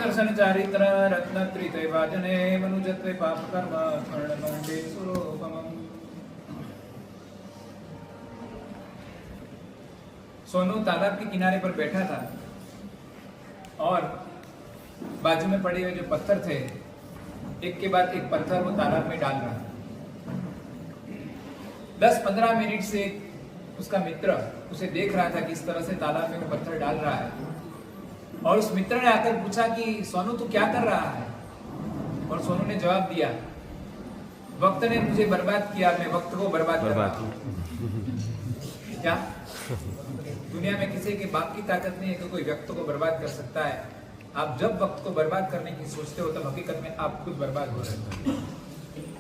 दर्शन चारित्र रत्न त्रितैवाजने मनुजत्वे पाप कर्म कर्णमंडे सुरोपमम्। सोनू तालाब के किनारे पर बैठा था और बाजू में पड़े हुए जो पत्थर थे एक के बाद एक पत्थर वो तालाब में डाल रहा। 10-15 मिनट से उसका मित्र उसे देख रहा था कि इस तरह से तालाब में वो पत्थर डाल रहा है और उस मित्र ने आकर पूछा कि सोनू तू क्या कर रहा है? और सोनू ने जवाब दिया, वक्त ने मुझे बर्बाद किया, मैं वक्त को बर्बाद कर रहा हूं। क्या दुनिया में किसी के बाप की ताकत नहीं है कि कोई वक्त को बर्बाद कर सकता है। आप जब वक्त को बर्बाद करने की सोचते हो तब हकीकत में आप खुद बर्बाद हो रहे हो।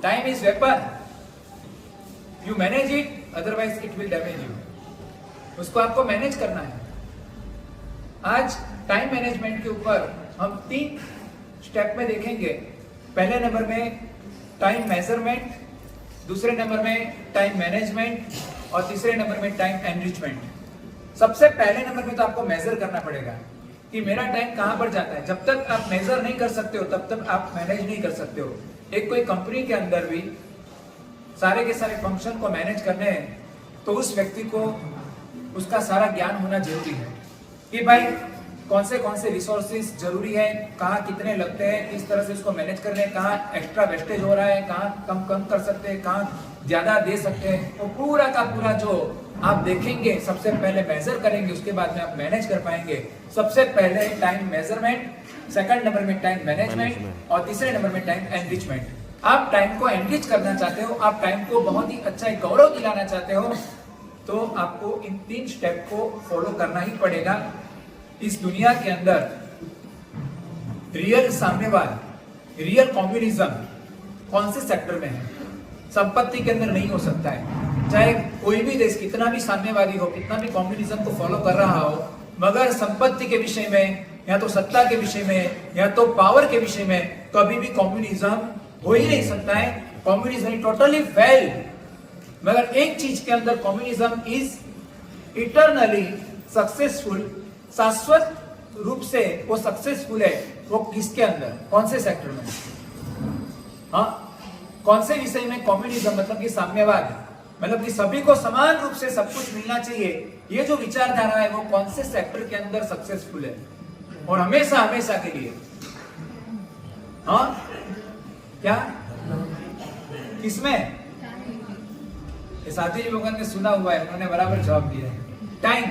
Time is weapon, you manage it, otherwise it will damage you. उसको आपको मैनेज करना है। आज टाइम मैनेजमेंट के ऊपर हम 3 स्टेप में देखेंगे। पहले नंबर में टाइम मेजरमेंट, दूसरे नंबर में टाइम मैनेजमेंट और तीसरे नंबर में टाइम एनरिचमेंट। सबसे पहले नंबर में तो आपको मेजर करना पड़ेगा कि मेरा टाइम कहां पर जाता है। जब तक आप मेजर नहीं कर सकते हो तब तक आप मैनेज नहीं कर सकते हो। एक कोई कंपनी के अंदर भी सारे के सारे फंक्शन को मैनेज करने हैं तो उस व्यक्ति को उसका सारा ज्ञान होना जरूरी है कि भाई कौन से रिसोर्सेज जरूरी है, कहाँ कितने लगते हैं, किस तरह से उसको मैनेज करने, कहाँ एक्स्ट्रा वेस्टेज हो रहा है, कहाँ कम कर सकते हैं, कहाँ ज्यादा दे सकते हैं। वो पूरा का पूरा जो आप देखेंगे, सबसे पहले मेजर करेंगे, उसके बाद में आप मैनेज कर पाएंगे। सबसे पहले टाइम मेजरमेंट, सेकंड नंबर में टाइम मैनेजमेंट और तीसरे नंबर में टाइम एनरिचमेंट। आप टाइम को एनरिच करना चाहते हो, आप टाइम को बहुत ही अच्छा एक गौरव दिलाना चाहते हो तो आपको इन 3 स्टेप को फॉलो करना ही पड़ेगा। इस दुनिया के अंदर रियल साम्यवाद, रियल कम्युनिज्म कौन से सेक्टर में है? संपत्ति के अंदर नहीं हो सकता है। चाहे कोई भी देश कितना भी साम्यवादी हो, कितना भी कम्युनिज्म को फॉलो कर रहा हो, मगर संपत्ति के विषय में या तो सत्ता के विषय में या तो पावर के विषय में कभी भी कम्युनिज्म हो ही नहीं सकता है। Communism totally fail. मगर एक चीज के अंदर कम्युनिज्म इज इटरनली सक्सेसफुल, शाश्वत रूप से वो सक्सेसफुल है। वो किसके अंदर, कौन से सेक्टर में? हाँ, कौन से विषय में कम्युनिज्म मतलब कि साम्यवाद, मतलब कि सभी को समान रूप से सब कुछ मिलना चाहिए, ये जो विचारधारा है वो कौन से सेक्टर के अंदर सक्सेसफुल है और हमेशा हमेशा के लिए? हाँ क्या, किसमें? साथी लोगों ने सुना हुआ है, उन्होंने बराबर जवाब दिया है। टाइम,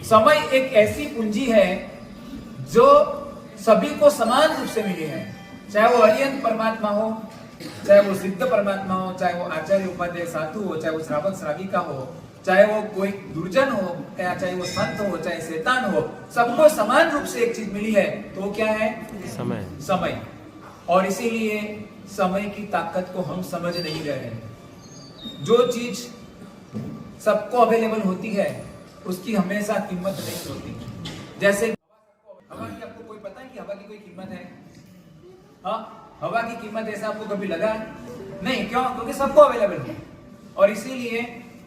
समय एक ऐसी पूंजी है जो सभी को समान रूप से मिली है। चाहे वो अरिहंत परमात्मा हो, चाहे वो सिद्ध परमात्मा हो, चाहे वो आचार्य उपाध्याय साधु हो, चाहे वो श्रावक श्राविका हो, चाहे वो कोई दुर्जन हो, या चाहे वो संत हो, चाहे शैतान हो, सबको समान रूप से एक चीज मिली है। तो वो क्या है? समय। और इसीलिए समय की ताकत को हम समझ नहीं रहे हैं। जो चीज सबको अवेलेबल होती है उसकी हमेशा कीमत नहीं होती। जैसे हवा की, आपको कोई पता है कि हवा की कोई कीमत है? हाँ, हवा की कीमत ऐसा आपको कभी लगा नहीं? क्यों? क्योंकि सबको अवेलेबल है और इसीलिए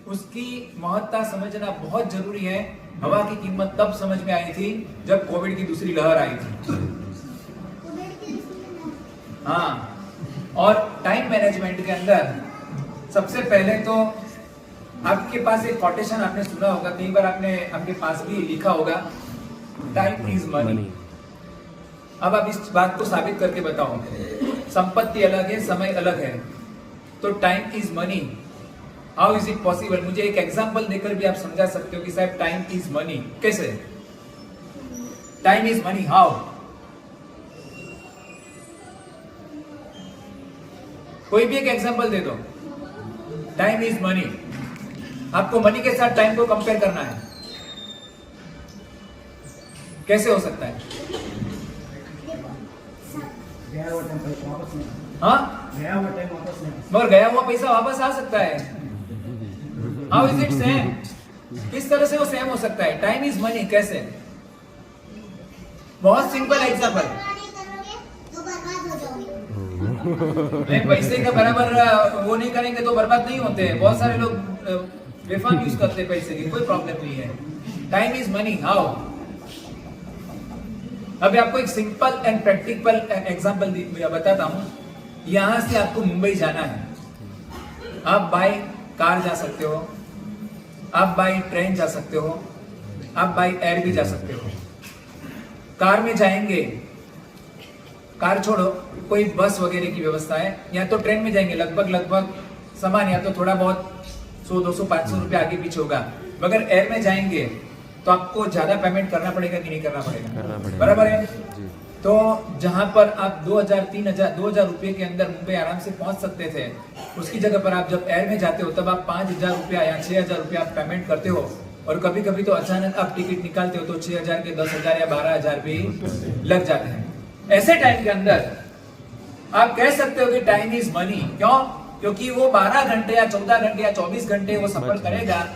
उसकी महत्ता समझना बहुत जरूरी है। हवा की कीमत तब समझ में आई थी जब कोविड की दूसरी लहर आई थी। हाँ, और टाइम मैनेजमेंट के अंदर सबसे पहले तो आपके पास एक कोटेशन आपने सुना होगा, कई बार आपने आपके पास भी लिखा होगा, टाइम इज मनी। अब आप इस बात को साबित करके बताओ। संपत्ति अलग है, समय अलग है, तो time is money. How is it possible? मुझे एक एग्जांपल देकर भी आप समझा सकते हो कि साहब टाइम इज मनी कैसे? Time is money, how? कोई भी एक एग्जांपल दे दो। टाइम इज मनी, आपको मनी के साथ टाइम को कंपेयर करना है, कैसे हो सकता है? हाँ, मगर गया हुआ पैसा वापस आ सकता है। How is it same? किस तरह से वो सेम हो सकता है? टाइम इज मनी कैसे? बहुत सिंपल एग्जांपल। पैसे का बराबर वो नहीं करेंगे तो बर्बाद नहीं होते हैं। बहुत सारे लोग बेफाम यूज करते हैं पैसे की, कोई प्रॉब्लम नहीं है। Time is money, how? अभी आपको एक सिंपल एंड प्रैक्टिकल एग्जांपल बताता हूँ। यहाँ से आपको मुंबई जाना है, आप बाय कार जा सकते हो, आप बाय ट्रेन जा सकते हो, आप बाय एयर भी जा सकते हो। कार में जाएंगे, कार छोड़ो, कोई बस वगैरह की व्यवस्था है, या तो ट्रेन में जाएंगे लगभग समान, या तो थोड़ा बहुत 100, 200, 500 रुपये आगे पीछे होगा। मगर एयर में जाएंगे तो आपको ज्यादा पेमेंट करना पड़ेगा कि नहीं करना पड़ेगा? बराबर है। तो जहां पर आप 2000 रुपये के अंदर मुंबई आराम से पहुंच सकते थे, उसकी जगह पर आप जब एयर में जाते हो तब आप 5000 रुपया या 6000 रुपया आप पेमेंट करते हो। और कभी कभी तो अचानक आप टिकट निकालते हो तो 6000 के 10,000 या 12,000 भी लग जाते हैं। ऐसे टाइम के अंदर आप कह सकते हो कि टाइम इज मनी। क्यों? क्योंकि वो 12 घंटे या 14 घंटे या 24 घंटे वो सफर करेगा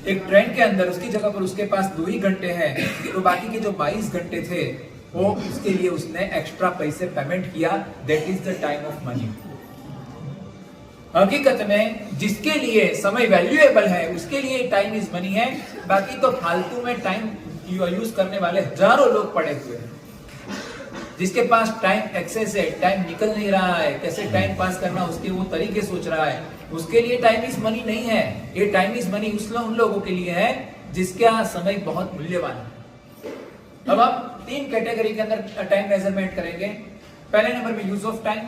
एक ट्रेन के अंदर, उसकी जगह पर उसके पास 2 ही घंटे हैं, तो बाकी के जो 22 घंटे थे वो उसके लिए उसने एक्स्ट्रा पैसे पेमेंट किया। That is the time of money. हकीकत में जिसके लिए समय वैल्यूएबल है उसके लिए टाइम इज मनी है। बाकी तो फालतू में टाइम यूज करने वाले हजारों लोग पड़े हुए हैं। जिसके पास टाइम एक्सेस है, टाइम निकल नहीं रहा है, कैसे टाइम पास करना उसके वो तरीके सोच रहा है, उसके लिए टाइम इज मनी नहीं है। ये टाइम इज मनी उन लोगों के लिए है जिसका समय बहुत मूल्यवान है। अब हम 3 कैटेगरी के अंदर टाइम मेजरमेंट करेंगे। पहले नंबर में यूज ऑफ टाइम,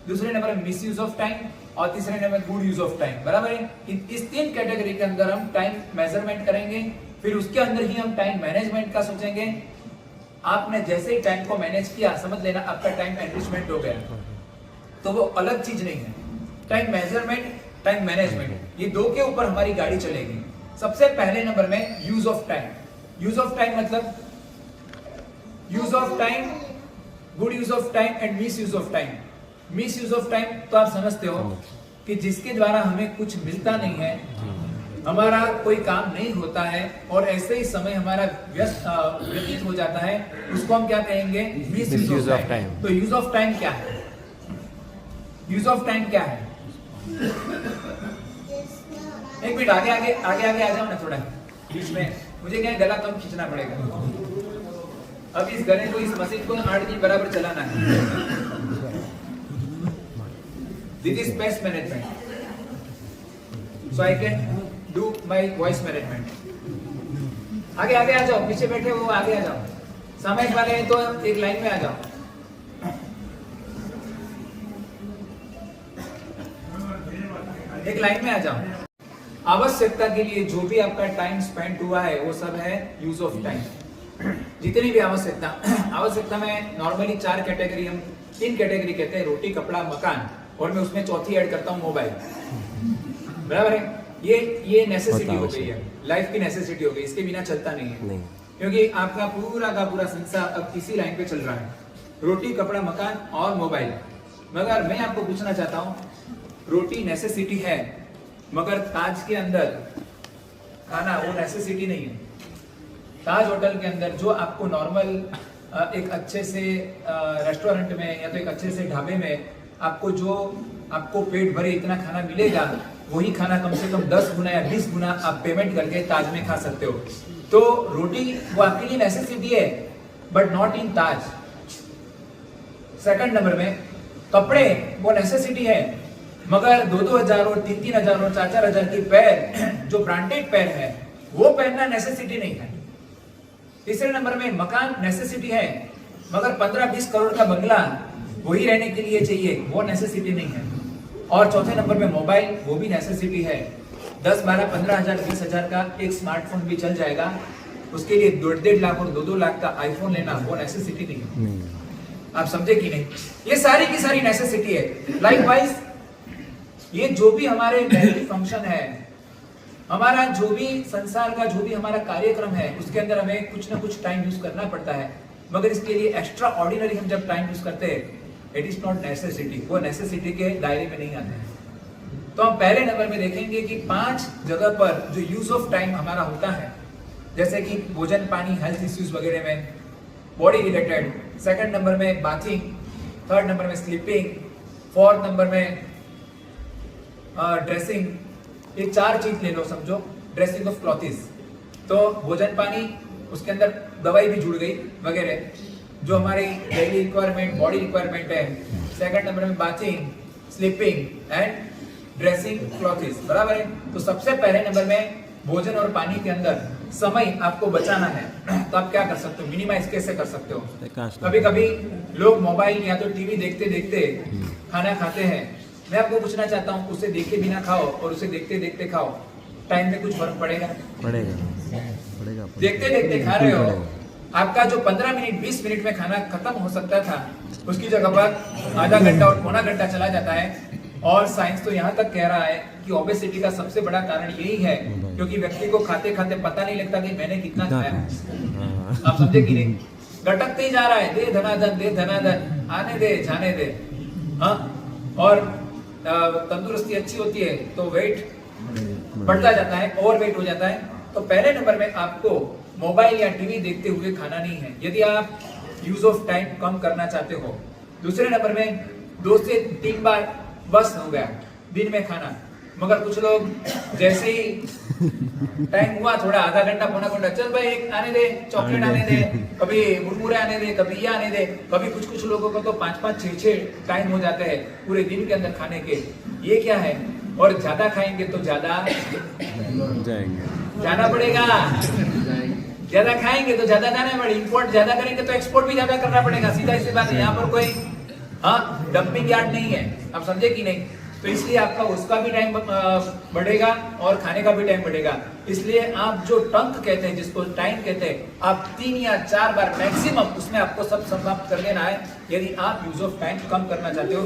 दूसरे नंबर में मिस यूज ऑफ टाइम, और तीसरे नंबर में गुड यूज ऑफ टाइम। बराबर है। इस 3 कैटेगरी के अंदर हम टाइम मेजरमेंट करेंगे, फिर उसके अंदर ही हम टाइम मैनेजमेंट का सोचेंगे। आपने जैसे ही टाइम को मैनेज किया, समझ लेना आपका टाइम एनरिचमेंट हो गया। तो वो अलग चीज नहीं है। टाइम मेजरमेंट, टाइम मैनेजमेंट, ये 2 के ऊपर हमारी गाड़ी चलेगी। सबसे पहले नंबर में use of time. Use of time मतलब use of time, good use of time and misuse of time. Misuse of time तो आप समझते हो कि जिसके द्वारा हमें कुछ मिलता नहीं है, हमारा कोई काम नहीं होता है और ऐसे ही समय हमारा व्यतीत हो जाता है, उसको हम क्या कहेंगे? Miss use of time. तो यूज ऑफ टाइम क्या है? यूज ऑफ टाइम क्या है? एक मिनट आगे आ जाओ ना थोड़ा बीच में, मुझे क्या गला कम खींचना पड़ेगा। अब इस गले को, इस मशीन को 8 दिन बराबर चलाना है। This is space management, so I can do my voice management. आगे आ जाओ, पीछे बैठे वो आगे आ जाओ, सामयिक वाले हैं तो एक लाइन में आ जाओ। एक लाइन में आ जाओ। आवश्यकता के लिए जो भी आपका टाइम स्पेंड हुआ है वो सब है यूज ऑफ टाइम। जितनी भी आवश्यकता में नॉर्मली 4 कैटेगरी, हम 3 कैटेगरी कहते हैं, रोटी, कपड़ा, मकान, और मैं उसमें चौथी ऐड करता हूँ मोबाइल। बराबर है। ये नेसेसिटी हो गई है, लाइफ की नेसेसिटी हो गई, इसके बिना चलता नहीं है। क्योंकि आपका पूरा का पूरा संसार अब इसी लाइन पे चल रहा है, रोटी, कपड़ा, मकान और मोबाइल। मगर मैं आपको पूछना चाहता हूँ, रोटी नेसेसिटी है मगर ताज के अंदर खाना वो नेसेसिटी नहीं है। ताज होटल के अंदर जो आपको नॉर्मल एक अच्छे से रेस्टोरेंट में या तो एक अच्छे से ढाबे में आपको पेट भरे इतना खाना मिलेगा, वही खाना कम से कम 10 गुना या 20 गुना आप पेमेंट करके ताज में खा सकते हो। तो रोटी वो आपके लिए नेसेसिटी है but not in Taj. Second number में कपड़े वो नेसेसिटी है मगर 2,000 और 3,000 और 4,000 की पैर जो ब्रांडेड पैर है वो पहनना नेसेसिटी नहीं है। तीसरे नंबर में मकान नेसेसिटी है मगर 15-20 करोड़ का बंगला वही रहने के लिए चाहिए, वो नेसेसिटी नहीं है। और चौथे नंबर में मोबाइल, वो भी नेसेसिटी है। 10, 12, 15,000, 20,000 का एक स्मार्टफोन भी चल जाएगा, उसके लिए 1.5 लाख और 2-2 लाख का आईफोन लेना वो नेसेसिटी नहीं है। आप समझे कि नहीं? ये सारी की सारी नेसेसिटी है। लाइकवाइज ये जो भी हमारे डेली फंक्शन है, हमारा जो भी संसार का जो भी हमारा कार्यक्रम है, उसके अंदर हमें कुछ ना कुछ टाइम यूज करना पड़ता है। मगर इसके लिए एक्स्ट्रा ऑर्डिनरी हम जब टाइम यूज करते हैं, इट इज नॉट नेसेसिटी, वो नेसेसिटी के दायरे में नहीं आते हैं। तो हम पहले नंबर में देखेंगे कि 5 जगह पर जो यूज ऑफ टाइम हमारा होता है, जैसे कि भोजन, पानी, हेल्थ इश्यूज वगैरह में, बॉडी रिलेटेड। सेकंड नंबर में बाथिंग, थर्ड नंबर में स्लीपिंग, फोर्थ नंबर में ड्रेसिंग। ये 4 चीज ले लो, समझो ड्रेसिंग ऑफ क्लॉथिस। तो भोजन, पानी, उसके अंदर दवाई भी जुड़ गई वगैरह। जो हमारी डेली रिक्वायरमेंट, बॉडी रिक्वायरमेंट है। सेकंड नंबर में bathing, sleeping and dressing clothes, बराबर है। तो सबसे पहले नंबर में भोजन और पानी के अंदर समय आपको बचाना है, तो आप क्या कर सकते हो, मिनिमाइज कैसे कर सकते हो। कभी कभी लोग मोबाइल या तो टीवी देखते देखते खाना खाते हैं। मैं आपको पूछना चाहता हूँ, उसे देखे बिना खाओ और उसे देखते देखते खाओ, टाइम में कुछ फर्क पड़ेगा? पड़ेगा। देखते देखते खा रहे हो, आपका जो 15 मिनट 20 मिनट में खाना खत्म हो सकता था, उसकी जगह पर आधा घंटा और पौना घंटा चला जाता है। और साइंस तो यहाँ तक कह रहा है कि ओबेसिटी का सबसे बड़ा कारण यही है, क्योंकि व्यक्ति को खाते खाते पता नहीं लगता कि मैंने कितना खाया। आप समझे कि नहीं? लटकते ही जा रहा है, दे धनाधन, दे धनाधन, आने दे जाने दे। हाँ, और तंदुरुस्ती अच्छी होती है तो वेट बढ़ता जाता है, ओवर वेट हो जाता है। तो पहले नंबर में आपको मोबाइल या टीवी देखते हुए खाना नहीं है, यदि आप यूज ऑफ टाइम कम करना चाहते हो। दूसरे नंबर में 2 से 3 बार बस हो गया दिन में खाना, मगर कुछ लोग जैसे ही टाइम हुआ थोड़ा, आधा घंटा पौना घंटा, चल भाई एक आने दे, चॉकलेट आने दे, कभी मुरमुरे आने दे, कभी ये आने दे, कभी कुछ लोगों को तो 5-5, 6-6 टाइम हो जाते हैं पूरे दिन के अंदर खाने के। ये क्या है? और ज्यादा खाएंगे तो ज्यादा जाना पड़ेगा, ज्यादा खाएंगे तो ज्यादा जाना पड़ेगा, इंपोर्ट ज्यादा करेंगे तो एक्सपोर्ट भी ज्यादा करना पड़ेगा। सीधा सी बात है, यहाँ पर कोई डंपिंग यार्ड नहीं है, आप समझे कि नहीं? तो इसलिए आपका उसका भी टाइम बढ़ेगा और खाने का भी टाइम बढ़ेगा। इसलिए आप जो टंक कहते हैं, जिसको टाइम कहते हैं, आप 3 या 4 बार मैक्सिमम उसमें आपको सब समाप्त कर लेना है, यदि आप यूज ऑफ टाइम कम करना चाहते हो।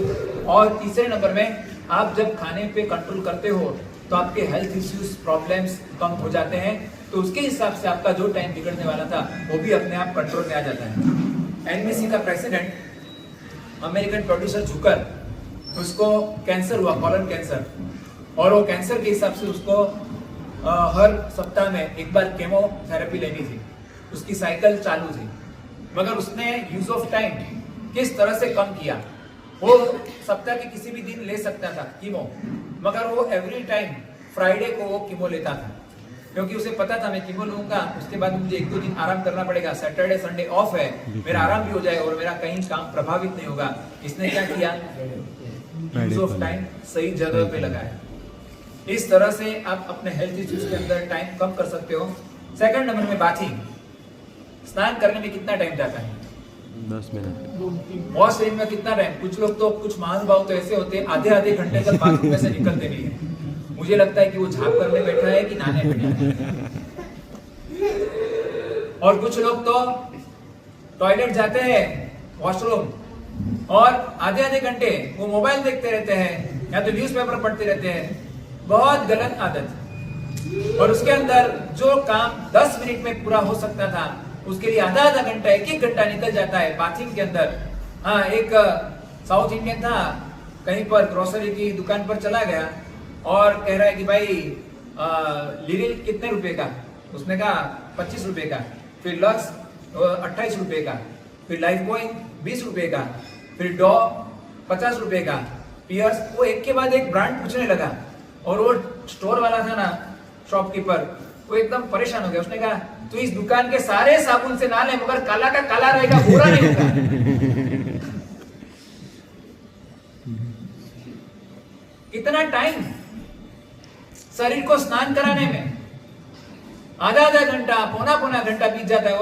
और तीसरे नंबर में, आप जब खाने पे कंट्रोल करते हो तो आपके हेल्थ इश्यूज, प्रॉब्लम्स कम हो जाते हैं। तो उसके हिसाब से आपका जो टाइम बिगड़ने वाला था वो भी अपने आप कंट्रोल में आ जाता है। एनबीसी का प्रेसिडेंट, अमेरिकन प्रोड्यूसर जुकर, उसको कैंसर हुआ, कॉलन कैंसर, और वो कैंसर के हिसाब से उसको हर सप्ताह में एक बार केमोथेरेपी लेनी थी, उसकी साइकिल चालू थी। मगर उसने यूज ऑफ टाइम किस तरह से कम किया, वो सप्ताह के किसी भी दिन ले सकता था कीमो, मगर वो एवरी टाइम फ्राइडे को वो कीमो लेता था, क्योंकि उसे पता था मैं कीमो लूंगा उसके बाद मुझे 1-2 दिन आराम करना पड़ेगा, सैटरडे संडे ऑफ है, मेरा आराम भी हो जाए और मेरा कहीं काम प्रभावित नहीं होगा। इसने क्या किया? यूज ऑफ टाइम सही जगह पे लगाया। इस तरह से आप अपने हेल्थ इश्यूज के अंदर टाइम कम कर सकते हो। सेकंड नंबर में बाथिंग, स्नान करने में कितना टाइम जाता है? 10 मिनट। वॉशरूम में कितना टाइम? कुछ लोग तो, कुछ महानुभाव तो ऐसे होते हैं आधे घंटे तक बाथरूम में से निकलते नहीं है। मुझे लगता है कि वो झाप करने बैठा है कि नहाने बैठा है। और कुछ लोग तो टॉयलेट जाते हैं, वॉशरूम, और आधे घंटे वो मोबाइल देखते रहते हैं या तो न्यूज़पेपर पढ़ते रहते हैं। बहुत गलत आदत। और उसके अंदर जो काम 10 मिनट में पूरा हो सकता था, उसके लिए आधा घंटा, 1 घंटा निकल जाता है बाथिंग के अंदर। हाँ, एक साउथ इंडियन था, कहीं पर ग्रोसरी की दुकान पर चला गया और कह रहा है कि भाई लिरिल कितने रुपए का? उसने कहा 25 रुपए का। फिर लक्स 28 रुपए का। फिर लाइफ बॉय 20 रुपए का। फिर डॉ 50 रुपए का। पियर्स, वो एक के बाद एक ब्रांड पूछने लगा। और वो स्टोर वाला था ना, शॉपकीपर, वो एकदम परेशान हो गया। उसने कहा तू इस दुकान के सारे साबुन से नहा ले, मगर काला का काला रहेगा, बुरा नहीं होगा। इतना टाइम शरीर को स्नान कराने में आधा घंटा, पौना घंटा बीत जाता है।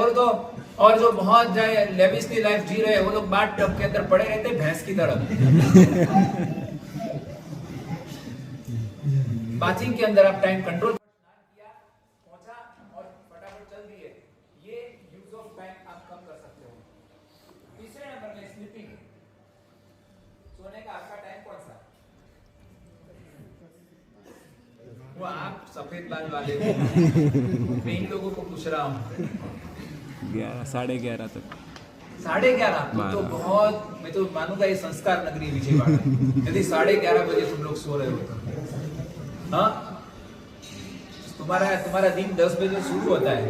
और जो बहुत लेविशली लाइफ जी रहे हैं, वो लोग बाथ टब के अंदर पड़े रहते हैं भैंस की तरह। बाथिंग के अंदर आप टाइम कंट्रोल किया, पहुंचा और फटाफट चल दिए, ये यूज ऑफ टाइम आप कम कर सकते हो। तीसरे नंबर में स्लीपिंग, सोने का आपका टाइम कौन सा? वो आप सफेद बाल वाले हो, मैं इन लोगों को पूछ रहा हूँ। 11, 11:30 तक। 11:30 तो बहुत, मैं तो मानूंगा ये संस्कार नगरी विजयवाड़ा। यदि 11:30 बजे तुम लोग सो रहे हो तो हाँ, तुम्हारा दिन 10 बजे शुरू होता है।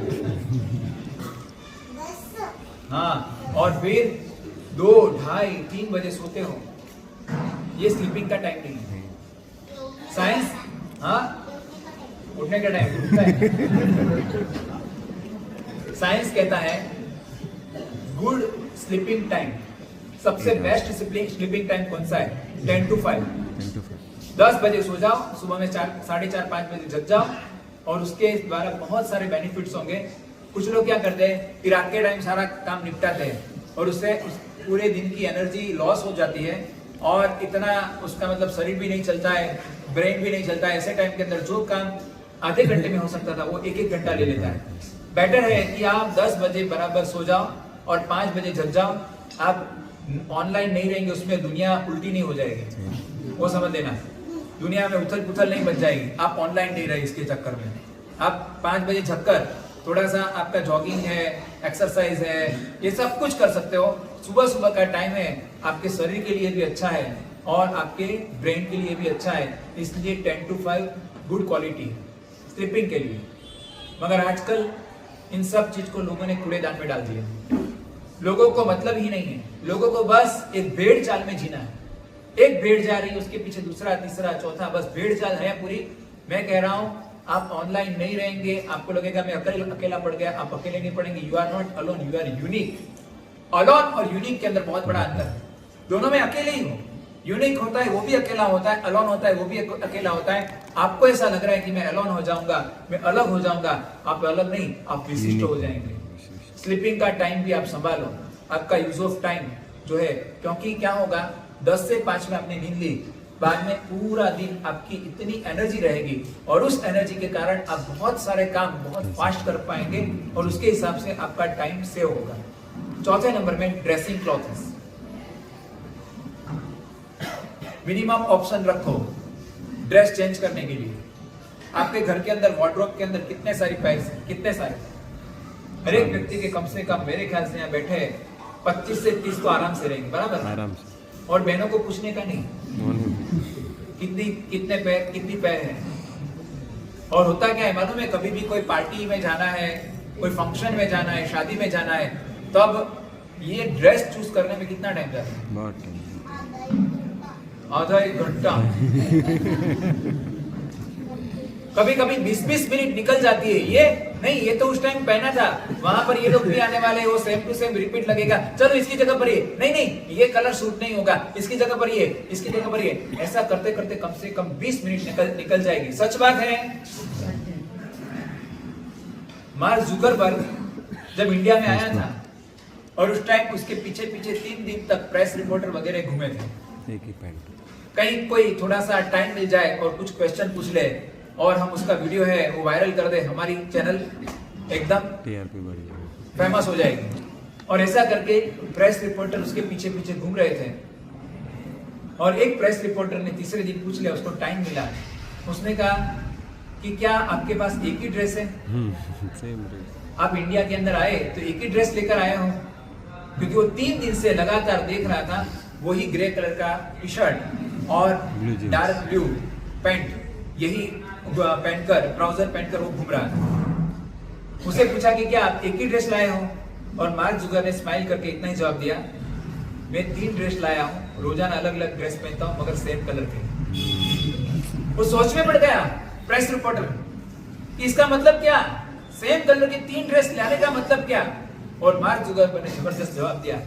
हाँ, और फिर 2, 2:30, 3 बजे सोते हो। ये स्लीपिंग का टाइम नहीं है। साइंस, हाँ, उठने का टाइम उठता है। साइंस कहता है गुड स्लीपिंग टाइम, सबसे बेस्ट स्लीपिंग टाइम कौन सा है? 10 to 5। 10 to 5 10 बजे सो जाओ, सुबह में 4:30-5 बजे जग जाओ, और उसके द्वारा बहुत सारे बेनिफिट्स होंगे। कुछ लोग क्या करते हैं, फिर रात के टाइम सारा काम निपटाते हैं और उससे पूरे दिन की एनर्जी लॉस हो जाती है, और इतना उसका मतलब शरीर भी नहीं चलता है, ब्रेन भी नहीं चलता है। ऐसे टाइम के अंदर जो काम आधे घंटे में हो सकता था वो 1-1 घंटा ले लेता है। बेटर है कि आप 10 बजे बराबर सो जाओ और 5 बजे जग जाओ। आप ऑनलाइन नहीं रहेंगे, उसमें दुनिया उल्टी नहीं हो जाएगी, वो समझ लेना। दुनिया में उथल पुथल नहीं बच जाएगी, आप ऑनलाइन नहीं रहे इसके चक्कर में। आप 5 बजे जगकर थोड़ा सा आपका जॉगिंग है, एक्सरसाइज है, ये सब कुछ कर सकते हो। सुबह सुबह का टाइम है, आपके शरीर के लिए भी अच्छा है और आपके ब्रेन के लिए भी अच्छा है, इसलिए 10 to 5 गुड क्वालिटी स्लीपिंग के लिए। मगर आजकल इन सब चीज को लोगों ने कूड़ेदान में डाल दिया। लोगों को मतलब ही नहीं है, लोगों को बस एक भेड़ चाल में जीना है। एक भेड़ जा रही है, उसके पीछे दूसरा, तीसरा, चौथा, बस भेड़ चाल है पूरी। मैं कह रहा हूं, आप ऑनलाइन नहीं रहेंगे, आपको लगेगा मैं अकेला पड़ गया। आप अकेले नहीं पड़ेंगे। You are not alone, you are unique. Alone और यूनिक के अंदर बहुत बड़ा अंतर है। दोनों में अकेले ही हो। यूनिक होता है वो भी अकेला होता है, अलोन होता है वो भी अकेला होता है। आपको ऐसा लग रहा है कि मैं अलोन हो जाऊंगा, मैं अलग हो जाऊंगा, आप अलग नहीं, आप विशिष्ट हो जाएंगे। स्लीपिंग का टाइम भी आप संभालो, आपका यूज ऑफ टाइम जो है, क्योंकि क्या होगा, 10 से 5 में आपने नींद ली, बाद में पूरा दिन आपकी इतनी एनर्जी रहेगी और उस एनर्जी के कारण आप बहुत सारे काम बहुत फास्ट कर पाएंगे और उसके हिसाब से आपका टाइम सेव होगा। चौथे नंबर में ड्रेसिंग क्लॉथ्स। मिनिमम ऑप्शन रखो ड्रेस चेंज करने के लिए। आपके घर के अंदर वार्डरोब के अंदर कितने सारे पैर्स हैं, कितने सारे। हर एक व्यक्ति के कम से कम मेरे ख्याल से यहाँ बैठे 25 से 30 तो आराम से रहेंगे, बराबर, आराम से। और बहनों को पूछने का नहीं कितनी पैर है। और होता क्या है मालूम है, कभी भी कोई पार्टी में जाना है, कोई फंक्शन में जाना है, शादी में जाना है, तब ये ड्रेस चूज करने में कितना टाइम जाता है? बहुत टाइम, आधा 1 घंटा। कभी कभी 20-20 मिनट निकल जाती है। ये नहीं, ये तो उस टाइम पहना था, वहां पर ये लोग भी आने वाले, वो सेम टू सेम रिपीट लगेगा। चलो इसकी जगह पर ये नहीं, ये कलर सूट नहीं होगा, इसकी जगह पर ये, इसकी जगह पर ये। ऐसा करते करते कम से कम 20 मिनट निकल जाएगी। सच बात है। मार्क जुकरबर्ग जब इंडिया में आया था और उस टाइम उसके पीछे 3 दिन तक प्रेस रिपोर्टर वगैरह घूमे थे। एक ही पैंट। कहीं कोई थोड़ा सा टाइम मिल जाए और कुछ क्वेश्चन पूछ ले और हम उसका वीडियो है वो वायरल कर दे, हमारी चैनल एकदम टीआरपी बढ़ जाएगी, फेमस हो जाएगी। और ऐसा करके प्रेस रिपोर्टर उसके पीछे घूम रहे थे और एक प्रेस रिपोर्टर ने तीसरे दिन पूछ लिया, उसको टाइम मिला, उसने कहा कि क्या आपके पास एक ही ड्रेस है? Same dress. आप इंडिया के अंदर आए तो एक ही ड्रेस लेकर आए हो? क्योंकि वो 3 दिन से लगातार देख रहा था वही ग्रे कलर का टी शर्ट और डार्क ब्लू पैंट, यही पहनकर, ट्राउजर पहनकर वो घूम रहा था। उसे पूछा कि क्या आप एक ही ड्रेस लाए हो? और मार्क जुगर ने स्माइल करके इतना ही जवाब दिया, मैं 3 ड्रेस लाया हूँ, रोजाना अलग अलग ड्रेस पहनता हूँ मगर सेम कलर के। वो सोच में पड़ गया प्रेस रिपोर्टर कि इसका मतलब क्या, सेम कलर की 3 ड्रेस लाने का मतलब क्या? और मार्क जुगर ने जबरदस्त जवाब दिया,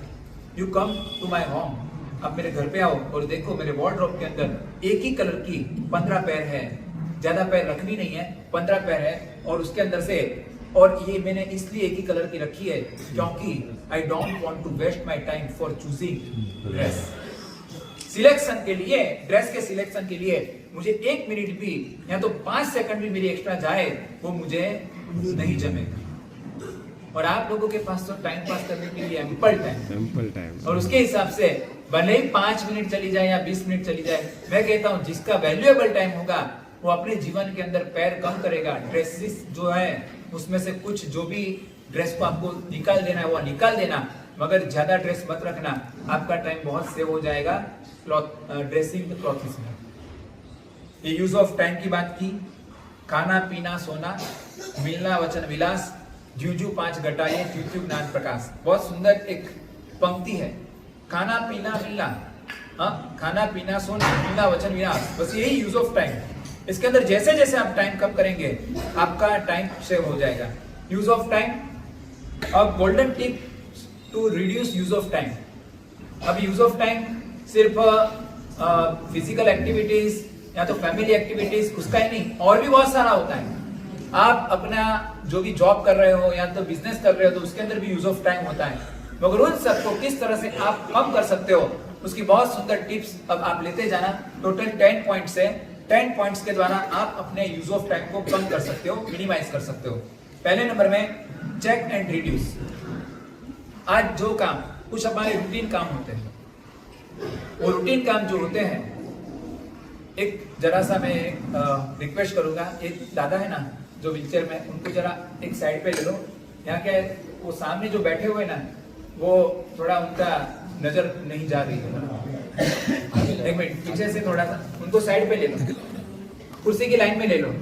you come to my home, अब मेरे घर पे आओ और देखो मेरे वार्डरोब के अंदर एक ही कलर की 15 पैर है, ज्यादा पैर रखनी नहीं है, 15 पैर है। और उसके अंदर से, और ये मैंने इसलिए एक ही कलर की रखी है क्योंकि I don't want to waste my time for choosing dress. Selection के लिए, ड्रेस के सिलेक्शन के लिए मुझे 1 मिनट भी या तो 5 सेकंड भी मेरी एक्स्ट्रा जाए वो मुझे नहीं जमेगा। और आप लोगों के पास तो टाइम पास करने के लिए एम्पल टाइम, और उसके हिसाब से भले ही 5 मिनट चली जाए या 20 मिनट चली जाए, मैं कहता हूं जिसका वैल्यूएबल टाइम होगा वो अपने जीवन के अंदर पैर कम करेगा। ड्रेसेस जो है उसमें से कुछ जो भी ड्रेस को आपको निकाल देना है वो निकाल देना, मगर ज्यादा ड्रेस मत रखना, आपका टाइम बहुत सेव हो जाएगा ड्रेसिंग क्लॉथ्स में। ये यूज ऑफ टाइम की बात की। खाना पीना सोना, मिलना वचन विलास, जूजू 5 घटाए त्युत्यु ज्ञान प्रकाश। बहुत सुंदर एक पंक्ति है, खाना पीना मिलना, हाँ, खाना पीना सोना, मिलना वचन विलास, बस यही यूज ऑफ टाइम। इसके अंदर जैसे जैसे आप टाइम कम करेंगे आपका टाइम सेव हो जाएगा। Use of time. अब golden tip to reduce use of time. अब यूज ऑफ टाइम सिर्फ फिजिकल एक्टिविटीज या तो फैमिली एक्टिविटीज उसका ही नहीं, और भी बहुत सारा होता है। आप अपना जो भी जॉब कर रहे हो या तो बिजनेस कर रहे हो तो उसके अंदर भी यूज ऑफ टाइम होता है, मगर उन सबको किस तरह से आप कम कर सकते हो उसकी बहुत सुंदर टिप्स अब आप लेते जाना। टोटल 10 पॉइंट्स है, 10 पॉइंट्स के द्वारा आप अपने यूज ऑफ टाइम को कम कर सकते हो, मिनिमाइज कर सकते हो। पहले नंबर में चेक एंड रिड्यूस। आज जो काम कुछ हमारे रूटीन काम होते हैं, वो रूटीन काम जो होते हैं, एक जरा सा मैं रिक्वेस्ट करूंगा, एक दादा है ना जो व्हीलचेयर में, उनको जरा एक साइड पे ले लो। यहाँ क्या है, वो सामने जो बैठे हुए ना वो थोड़ा उनका नजर नहीं जा रही है। एक मिनट पीछे से थोड़ा सा उनको साइड पे ले लो, कुर्सी की लाइन में ले लो।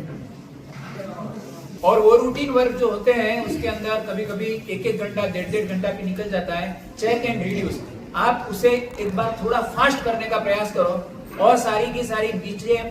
और वो रूटीन वर्क जो होते हैं उसके अंदर कभी कभी एक घंटा 1.5 घंटा भी निकल जाता है। चेक एंड रिड्यूस, आप उसे एक बार थोड़ा फास्ट करने का प्रयास करो और सारी की सारी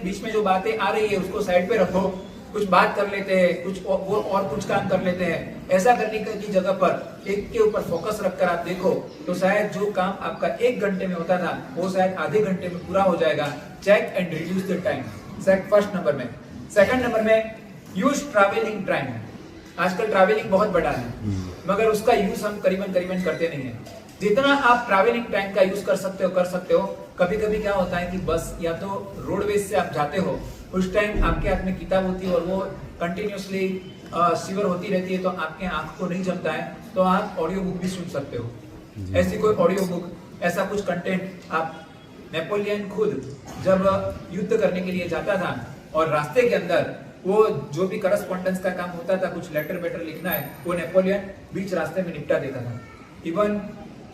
बीच में जो बातें आ रही है उसको साइड पे रखो, कुछ बात कर लेते हैं, कुछ वो और कुछ काम कर लेते हैं। ऐसा करने की जगह पर एक के ऊपर फोकस रखकर आप देखो तो शायद जो काम आपका 1 घंटे में होता था वो शायद आधे घंटे में पूरा हो जाएगा। Check and reduce the time, first number में। सेकंड नंबर में यूज ट्रैवलिंग टाइम। आजकल ट्रैवलिंग बहुत बड़ा है, मगर उसका यूज हम करीबन करते नहीं है। जितना आप ट्रैवलिंग टाइम का यूज कर सकते हो। कभी कभी क्या होता है कि बस या तो रोडवेज से आप जाते हो, उस टाइम आपके हाथ में किताब होती है और वो कंटिन्यूसली शिवर होती रहती है तो आपके आंख को नहीं जमता है, तो आप ऑडियो बुक भी सुन सकते हो। ऐसी कोई ऑडियो बुक, ऐसा कुछ कंटेंट आप, नेपोलियन खुद जब युद्ध करने के लिए जाता था और रास्ते के अंदर वो जो भी करस्पॉन्डेंस का काम होता था, कुछ लेटर वेटर लिखना है, वो नेपोलियन बीच रास्ते में निपटा देता था। इवन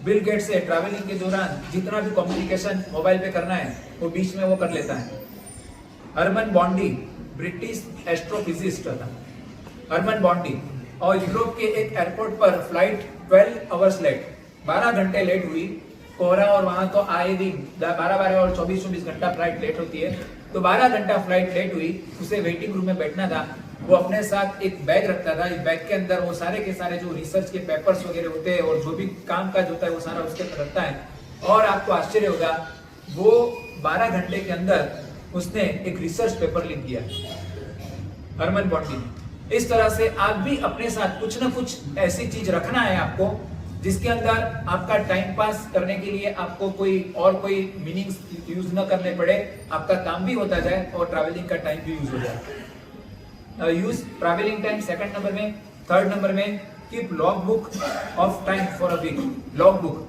बिल गेट्स से ट्रैवलिंग के दौरान जितना भी कम्युनिकेशन मोबाइल पे करना है वो बीच में वो कर लेता है। हरमन बॉन्डी ब्रिटिश एस्ट्रोफिजिस्ट था, हरमन बॉन्डी, और यूरोप के एक एयरपोर्ट पर फ्लाइट 12 आवर्स लेट, 12 घंटे लेट हुई। कोहरा और वहां तो आए दिन 12 और 24 घंटा फ्लाइट लेट होती है, तो 12 घंटा फ्लाइट लेट हुई। उसे वेटिंग रूम में बैठना था, वो अपने साथ एक बैग रखता था। इस बैग के अंदर वो सारे के सारे जो रिसर्च के पेपर्स वगैरह होते हैं और जो भी काम काज होता है वो सारा उसके अंदर रखता है। और आपको आश्चर्य होगा, वो 12 घंटे के अंदर उसने एक रिसर्च पेपर लिख दिया, हरमन बॉन्डी। इस तरह से आप भी अपने साथ कुछ ना कुछ ऐसी चीज रखना है आपको जिसके अंदर आपका टाइम पास करने के लिए आपको कोई मीनिंग्स यूज न करने पड़े, आपका काम भी होता जाए और ट्रैवलिंग का टाइम भी यूज हो जाए। Use travelling time second number में। थर्ड नंबर में keep log book of time for a week. Log book,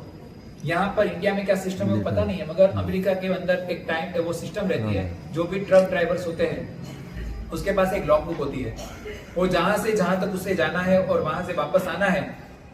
यहाँ पर इंडिया में क्या सिस्टम है वो पता नहीं है, मगर अमेरिका के अंदर एक टाइम वो सिस्टम रहती है। जो भी ट्रक ड्राइवर्स होते हैं उसके पास एक लॉग बुक होती है, वो जहां से जहां तक उसे जाना है और वहां से वापस आना है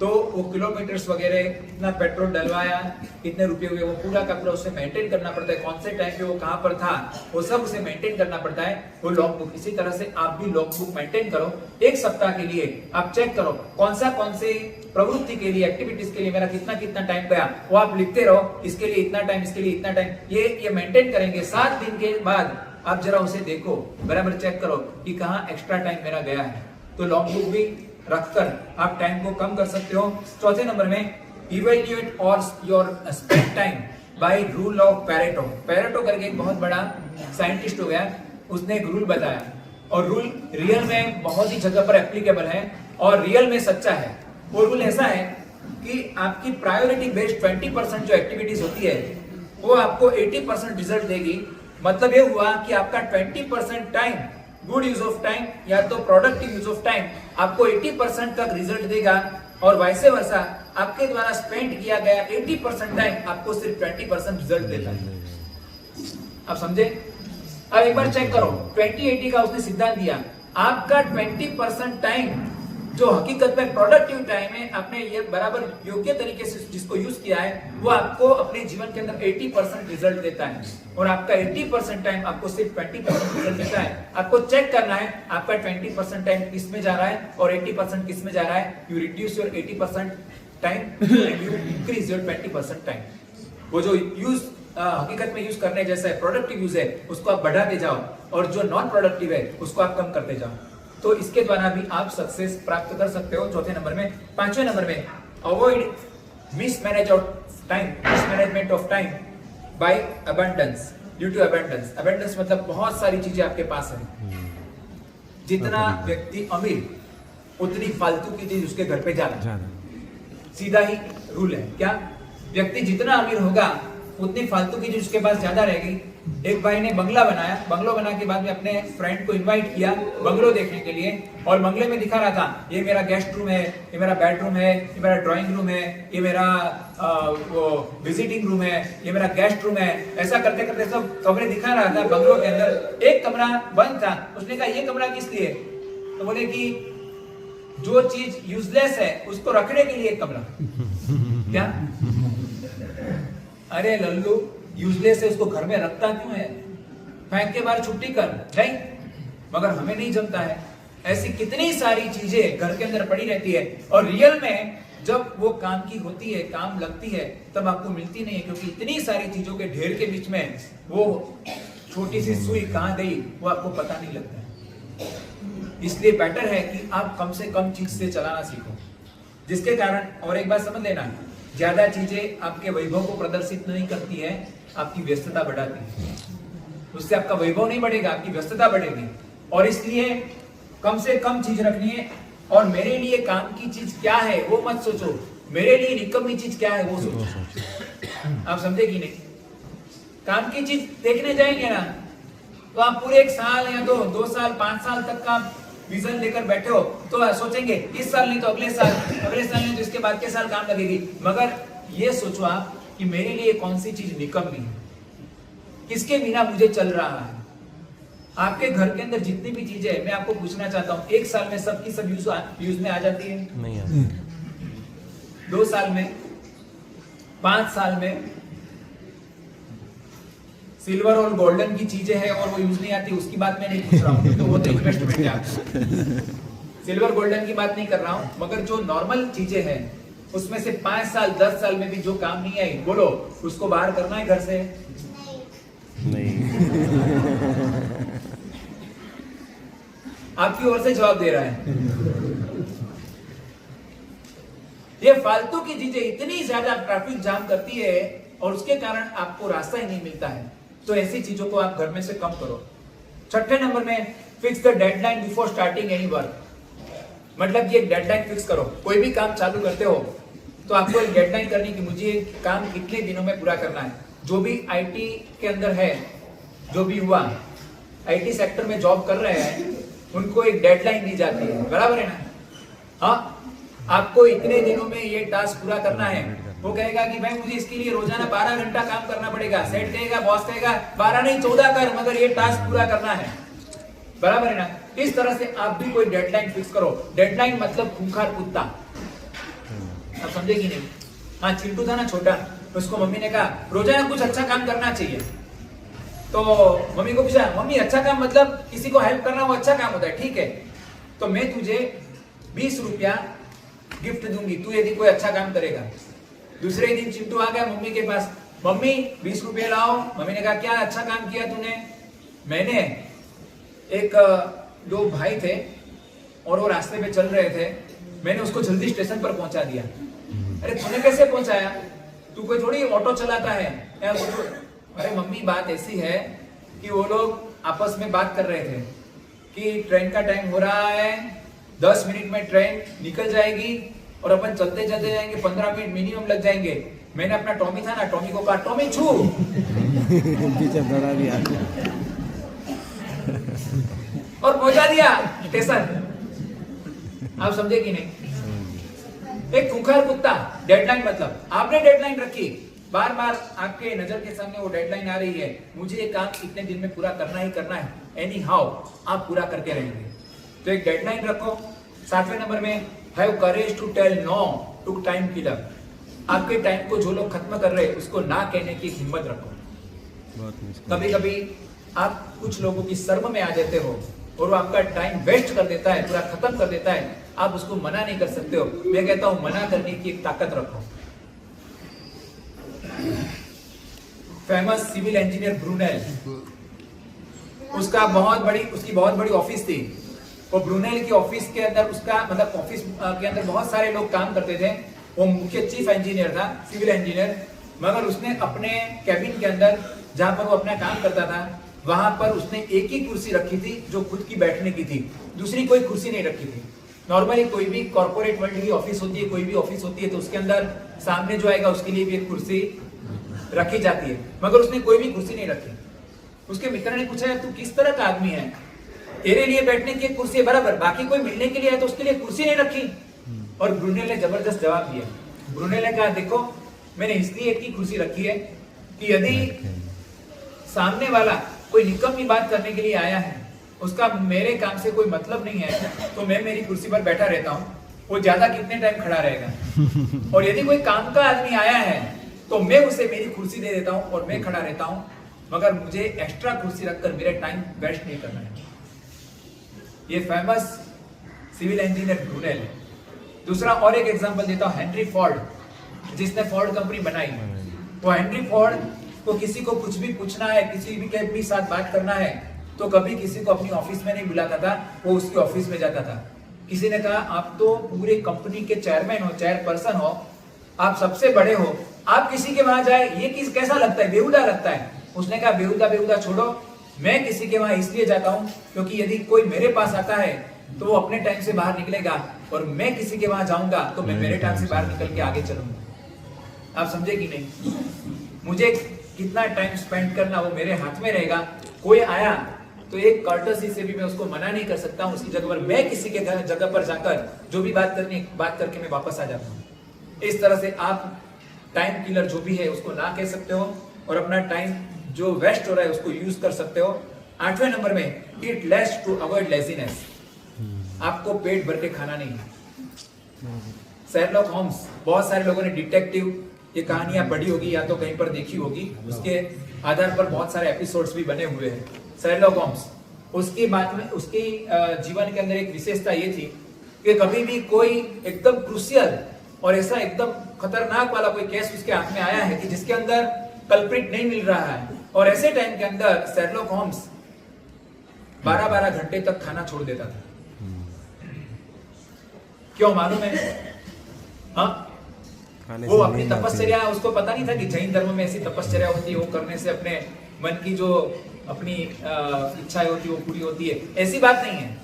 तो वो किलोमीटर्स वगैरह, कितना पेट्रोल डलवाया, कितने रुपए हुए, वो पूरा का पूरा उसे मेंटेन करना पड़ता है। कौन से टाइम पे वो कहां पर था वो सब उसे मेंटेन करना पड़ता है, वो लॉग बुक। इसी तरह से आप भी लॉग बुक मेंटेन करो। एक सप्ताह के लिए आप चेक करो कौन से प्रवृत्ति के लिए, एक्टिविटीज के लिए मेरा कितना टाइम गया, वो आप लिखते रहो। इसके लिए इतना टाइम, इसके लिए इतना टाइम, ये मेंटेन करेंगे। 7 दिन के बाद आप जरा उसे देखो, बराबर चेक करो कि कहाँ एक्स्ट्रा टाइम मेरा गया है। तो लॉग बुक भी रखकर आप टाइम को कम कर सकते हो। चौथे नंबर में इवेल्युएट और your spend time by rule of Pareto. Pareto करके एक बहुत बड़ा साइंटिस्ट हो गया, उसने एक रूल बताया और रूल रियल में बहुत ही जगह पर एप्लीकेबल है और रियल में सच्चा है। वो रूल ऐसा है कि आपकी प्रायोरिटी बेस्ड 20% जो एक्टिविटीज होती है वो आपको 80% रिजल्ट देगी। मतलब ये हुआ कि आपका 20% time good use of time या तो प्रोडक्टिव यूज ऑफ टाइम आपको 80% तक रिजल्ट देगा, और वैसे वर्षा आपके द्वारा स्पेंड किया गया 80% टाइम आपको सिर्फ 20% रिजल्ट देता है। आप समझे? अब एक बार चेक करो, 20-80 का उसने सिद्धांत दिया। आपका 20% टाइम जो हकीकत में प्रोडक्टिव टाइम है, आपने ये बराबर योग्य तरीके से जिसको यूज किया है, वो आपको अपने जीवन के अंदर 80% रिजल्ट देता है, और आपका 80% टाइम आपको सिर्फ 20% रिजल्ट देता है। आपको चेक करना है आपका 20% टाइम किस में जा रहा है और 80% किस में जा रहा है। You reduce your 80% time and you increase your 20% time. वो जो यूज हकीकत में यूज करने जैसा है, प्रोडक्टिव यूज है, उसको आप बढ़ाते जाओ, और जो नॉन प्रोडक्टिव है उसको आप कम करते जाओ। तो इसके द्वारा भी आप सक्सेस प्राप्त कर सकते हो। चौथे नंबर में। पांचवें नंबर में avoid mismanagement of time by abundance, due to abundance. Abundance मतलब बहुत सारी चीजें आपके पास है। जितना व्यक्ति अमीर उतनी फालतू की चीज उसके घर पे ज्यादा। सीधा ही रूल है क्या, व्यक्ति जितना अमीर होगा उतनी फालतू की चीज उसके पास ज्यादा रहेगी। एक भाई ने बंगला बनाया, बंगलो बना के बाद में अपने फ्रेंड को इनवाइट किया बंगलो देखने के लिए, और बंगले में दिखा रहा था ये मेरा गेस्ट रूम है, ये मेरा बेडरूम है, ये मेरा ड्राइंग रूम है, ये मेरा वो विजिटिंग रूम है, ये मेरा गेस्ट रूम है। ऐसा करते करते सब कमरे दिखा रहा था बंगलो के अंदर। एक कमरा बंद था, उसने कहा ये कमरा किस लिए, तो बोले कि जो चीज यूजलेस है उसको रखने के लिए एक कमरा। क्या, अरे लल्लू यूजलेस है उसको घर में रखता क्यों है, फेंक के बाहर छुट्टी कर, नहीं। मगर हमें नहीं जमता है। ऐसी कितनी सारी चीजें घर के अंदर पड़ी रहती है, और रियल में जब वो काम की होती है, काम लगती है, तब आपको मिलती नहीं है, क्योंकि इतनी सारी चीजों के ढेर के बीच में वो छोटी सी सुई कहां गई वो आपको पता नहीं लगता है। इसलिए बेटर है कि आप कम से कम चीज से चलाना सीखो, जिसके कारण, और एक बात समझ लेना, ज्यादा चीजें आपके वैभव को प्रदर्शित नहीं करती है, आपकी व्यस्तता बढ़ाती है। उससे आपका वैभव नहीं बढ़ेगा, आपकी व्यस्तता बढ़ेगी। और इसलिए कम से कम चीज रखनी है। और मेरे लिए काम की चीज क्या है वो मत सोचो, मेरे लिए निकम्मी चीज क्या है वो सोचो। आप समझे कि नहीं? काम की चीज देखने जाएंगे ना, तो आप पूरे 1 साल या 2 साल 5 साल तक का विजन लेकर बैठे हो, तो सोचेंगे इस साल नहीं तो अगले साल, अगले साल नहीं तो इसके बाद के साल काम लगेगी। मगर ये सोचो आप कि मेरे लिए कौन सी चीज निकम्मी है, किसके बिना मुझे चल रहा है। आपके घर के अंदर जितनी भी चीजें है, मैं आपको पूछना चाहता हूँ, 1 साल में सबकी सब यूज में आ जाती है? नहीं आती। 2 साल में, 5 साल में सिल्वर और गोल्डन की चीजें हैं और वो यूज नहीं आती, उसकी बात मैं नहीं पूछ रहा हूँ, तो वो तो इन्वेस्टमेंट है आपका। सिल्वर गोल्डन की बात नहीं कर रहा हूँ, मगर जो नॉर्मल चीजें हैं उसमें से 5 साल 10 साल में भी जो काम नहीं आई, बोलो उसको बाहर करना है घर से? नहीं। आपकी ओर से जवाब दे रहा है। ये फालतू की चीजें इतनी ज्यादा ट्रैफिक जाम करती है और उसके कारण आपको रास्ता ही नहीं मिलता है। तो ऐसी चीजों को आप घर में से कम करो। 6ठे नंबर में, fix the deadline before starting any work. मतलब ये डेडलाइन फिक्स करो। कोई भी काम चालू करते हो तो आपको एक डेडलाइन करनी कि मुझे काम कितने दिनों में पूरा करना है। जो भी आईटी के अंदर है, जो भी हुआ आईटी सेक्टर में जॉब कर रहे हैं, उनको एक डेडलाइन दी जाती है, बराबर है ना? हाँ, आपको इतने दिनों में ये टास्क पूरा करना है। वो कहेगा कि भाई मुझे इसके लिए रोजाना 12 घंटा काम करना पड़ेगा। सेट कहेगा, बॉस कहेगा 12 नहीं 14 कर, मगर ये टास्क पूरा करना है, बराबर है ना? इस तरह से आप भी कोई डेडलाइन फिक्स करो। डेडलाइन मतलब खूंखार कुत्ता, आप समझे कि नहीं? हाँ, चिंटू था ना छोटा, उसको मम्मी ने कहा रोजाना कुछ अच्छा काम करना चाहिए। तो मम्मी को पूछा, मम्मी अच्छा काम मतलब किसी को हेल्प करना वो अच्छा काम होता है, ठीक है, तो मैं तुझे 20 रुपया गिफ्ट दूंगी तू यदि कोई अच्छा काम करेगा। दूसरे दिन चिंटू आ गया मम्मी के पास, मम्मी 20 रुपये लाओ। मम्मी ने कहा क्या अच्छा काम किया तूने? मैंने एक 2 भाई थे और वो रास्ते पे चल रहे थे, मैंने उसको जल्दी स्टेशन पर पहुंचा दिया। अरे तूने कैसे पहुंचाया? तू कोई थोड़ी ऑटो चलाता है। अरे मम्मी बात ऐसी है कि वो लोग आपस में बात कर रहे थे कि ट्रेन का टाइम हो रहा है, 10 मिनट में ट्रेन निकल जाएगी और अपन चलते चलते जाएंगे, 15 मिनट मिनिमम लग जाएंगे। मैंने अपना टॉमी था ना, टॉमी को कहा टॉमी छू पीछे बढ़ा दिया और पहुंचा दिया स्टेशन। आप समझे कि नहीं? एक खूंखार कुत्ता। डेडलाइन मतलब आपने डेडलाइन रखी, बार बार आपके नजर के सामने वो डेडलाइन आ रही है, मुझे ये काम इतने दिन में पूरा करना ही करना है, एनी हाउ आप पूरा करके रहेंगे। तो एक डेडलाइन रखो। 7वें नंबर में, have courage to tell no to time killer. आपके टाइम को जो लोग खत्म कर रहे हैं उसको ना कहने की हिम्मत रखो। कभी कभी आप कुछ लोगों की शर्म में आ जाते हो और वो आपका टाइम वेस्ट कर देता है, पूरा खत्म कर देता है, आप उसको मना नहीं कर सकते हो। मैं कहता हूं मना करने की एक ताकत रखो। फेमस सिविल इंजीनियर ब्रूनेल, उसकी बहुत बड़ी ऑफिस थी। वो ब्रूनेल की ऑफिस के अंदर, उसका मतलब ऑफिस के अंदर बहुत सारे लोग काम करते थे वो मुख्य चीफ इंजीनियर था, सिविल इंजीनियर, मगर उसने अपने कैबिन के अंदर जहां पर वो अपना काम करता था वहां पर उसने एक ही कुर्सी रखी थी जो खुद की बैठने की थी, दूसरी कोई कुर्सी नहीं रखी थी। नॉर्मली कोई भी कॉर्पोरेट वर्ल्ड की ऑफिस होती है, कोई भी ऑफिस होती है तो उसके अंदर सामने जो आएगा उसके लिए भी एक कुर्सी रखी जाती है, मगर उसने कोई भी कुर्सी नहीं रखी। उसके मित्र ने पूछा तू किस तरह का आदमी है, तेरे लिए बैठने की एक कुर्सी है बराबर, बाकी कोई मिलने के लिए है तो उसके लिए कुर्सी नहीं रखी। और ब्रूनेल ने जबरदस्त जवाब दिया। ब्रूनेल ने कहा देखो मैंने इसलिए एक ही कुर्सी रखी है कि यदि सामने वाला कोई निकम्मी बात करने के लिए आया है, उसका मेरे काम से कोई मतलब नहीं है, तो मैं मेरी कुर्सी पर बैठा रहता हूँ, वो ज्यादा कितने टाइम खड़ा रहेगा। और यदि कोई काम का आदमी आया है तो मैं उसे मेरी कुर्सी दे देता हूँ और मैं खड़ा रहता हूँ, मगर मुझे एक्स्ट्रा कुर्सी रखकर मेरा टाइम वेस्ट नहीं करना है। ये फेमस सिविल इंजीनियर ब्रूनेल है। दूसरा और एक एग्जांपल देता हूँ, हेनरी फोर्ड, जिसने फोर्ड कंपनी बनाई। वो हेनरी फोर्ड को किसी को कुछ भी पूछना है, किसी भी के भी साथ बात करना है तो कभी किसी को अपनी ऑफिस में नहीं बुलाता था, वो उसकी ऑफिस में जाता था। किसी ने कहा आप तो पूरे कंपनी के चेयरमैन हो, चेयरपर्सन हो, आप सबसे बड़े हो, आप किसी के वहां जाए ये कैसा लगता है, बेहुदा लगता है। उसने कहा बेहुदा छोड़ो, मैं किसी के वहां इसलिए जाता हूं क्योंकि यदि कोई मेरे पास आता है तो वो अपने टाइम से बाहर निकलेगा और मैं किसी के वहां जाऊंगा तो मैं मेरे टाइम से बाहर निकल के आगे चलूंगा। आप समझे कि नहीं? मुझे कितना टाइम स्पेंड करना वो मेरे हाथ में रहेगा। कोई आया तो एक कर्टसी से भी मैं उसको मना नहीं कर सकता हूँ, उसकी जगह पर मैं किसी के जगह पर जाकर जो भी बात करके मैं वापस आ जाता हूँ। इस तरह से आप टाइम किलर जो भी है उसको ना कह सकते हो और अपना टाइम जो वेस्ट हो रहा है उसको यूज कर सकते हो। 8वें नंबर में eat less to avoid laziness. आपको पेट भर के खाना नहीं है। शेरलॉक होम्स, बहुत सारे लोगों ने डिटेक्टिव ये कहानियां पढ़ी होगी या तो कहीं पर देखी होगी, उसके आधार पर बहुत सारे एपिसोड्स भी बने हुए हैं। शेरलॉक होम्स, उसकी बात में उसकी जीवन के अंदर एक विशेषता ये थी कि कभी भी कोई एकदम क्रूशियल और ऐसा एकदम खतरनाक वाला कोई केस उसके हाथ में आया है कि जिसके अंदर कल्प्रिट नहीं मिल रहा है, और ऐसे टाइम के अंदर शेरलॉक होम्स 12-12 घंटे तक खाना छोड़ देता था। क्यों मालूम है? हाँ, वो अपनी तपस्या, उसको पता नहीं था कि जैन धर्म में ऐसी तपस्या होती है, वो करने से अपने मन की जो अपनी इच्छाएं होती है वो पूरी होती है। ऐसी बात नहीं है।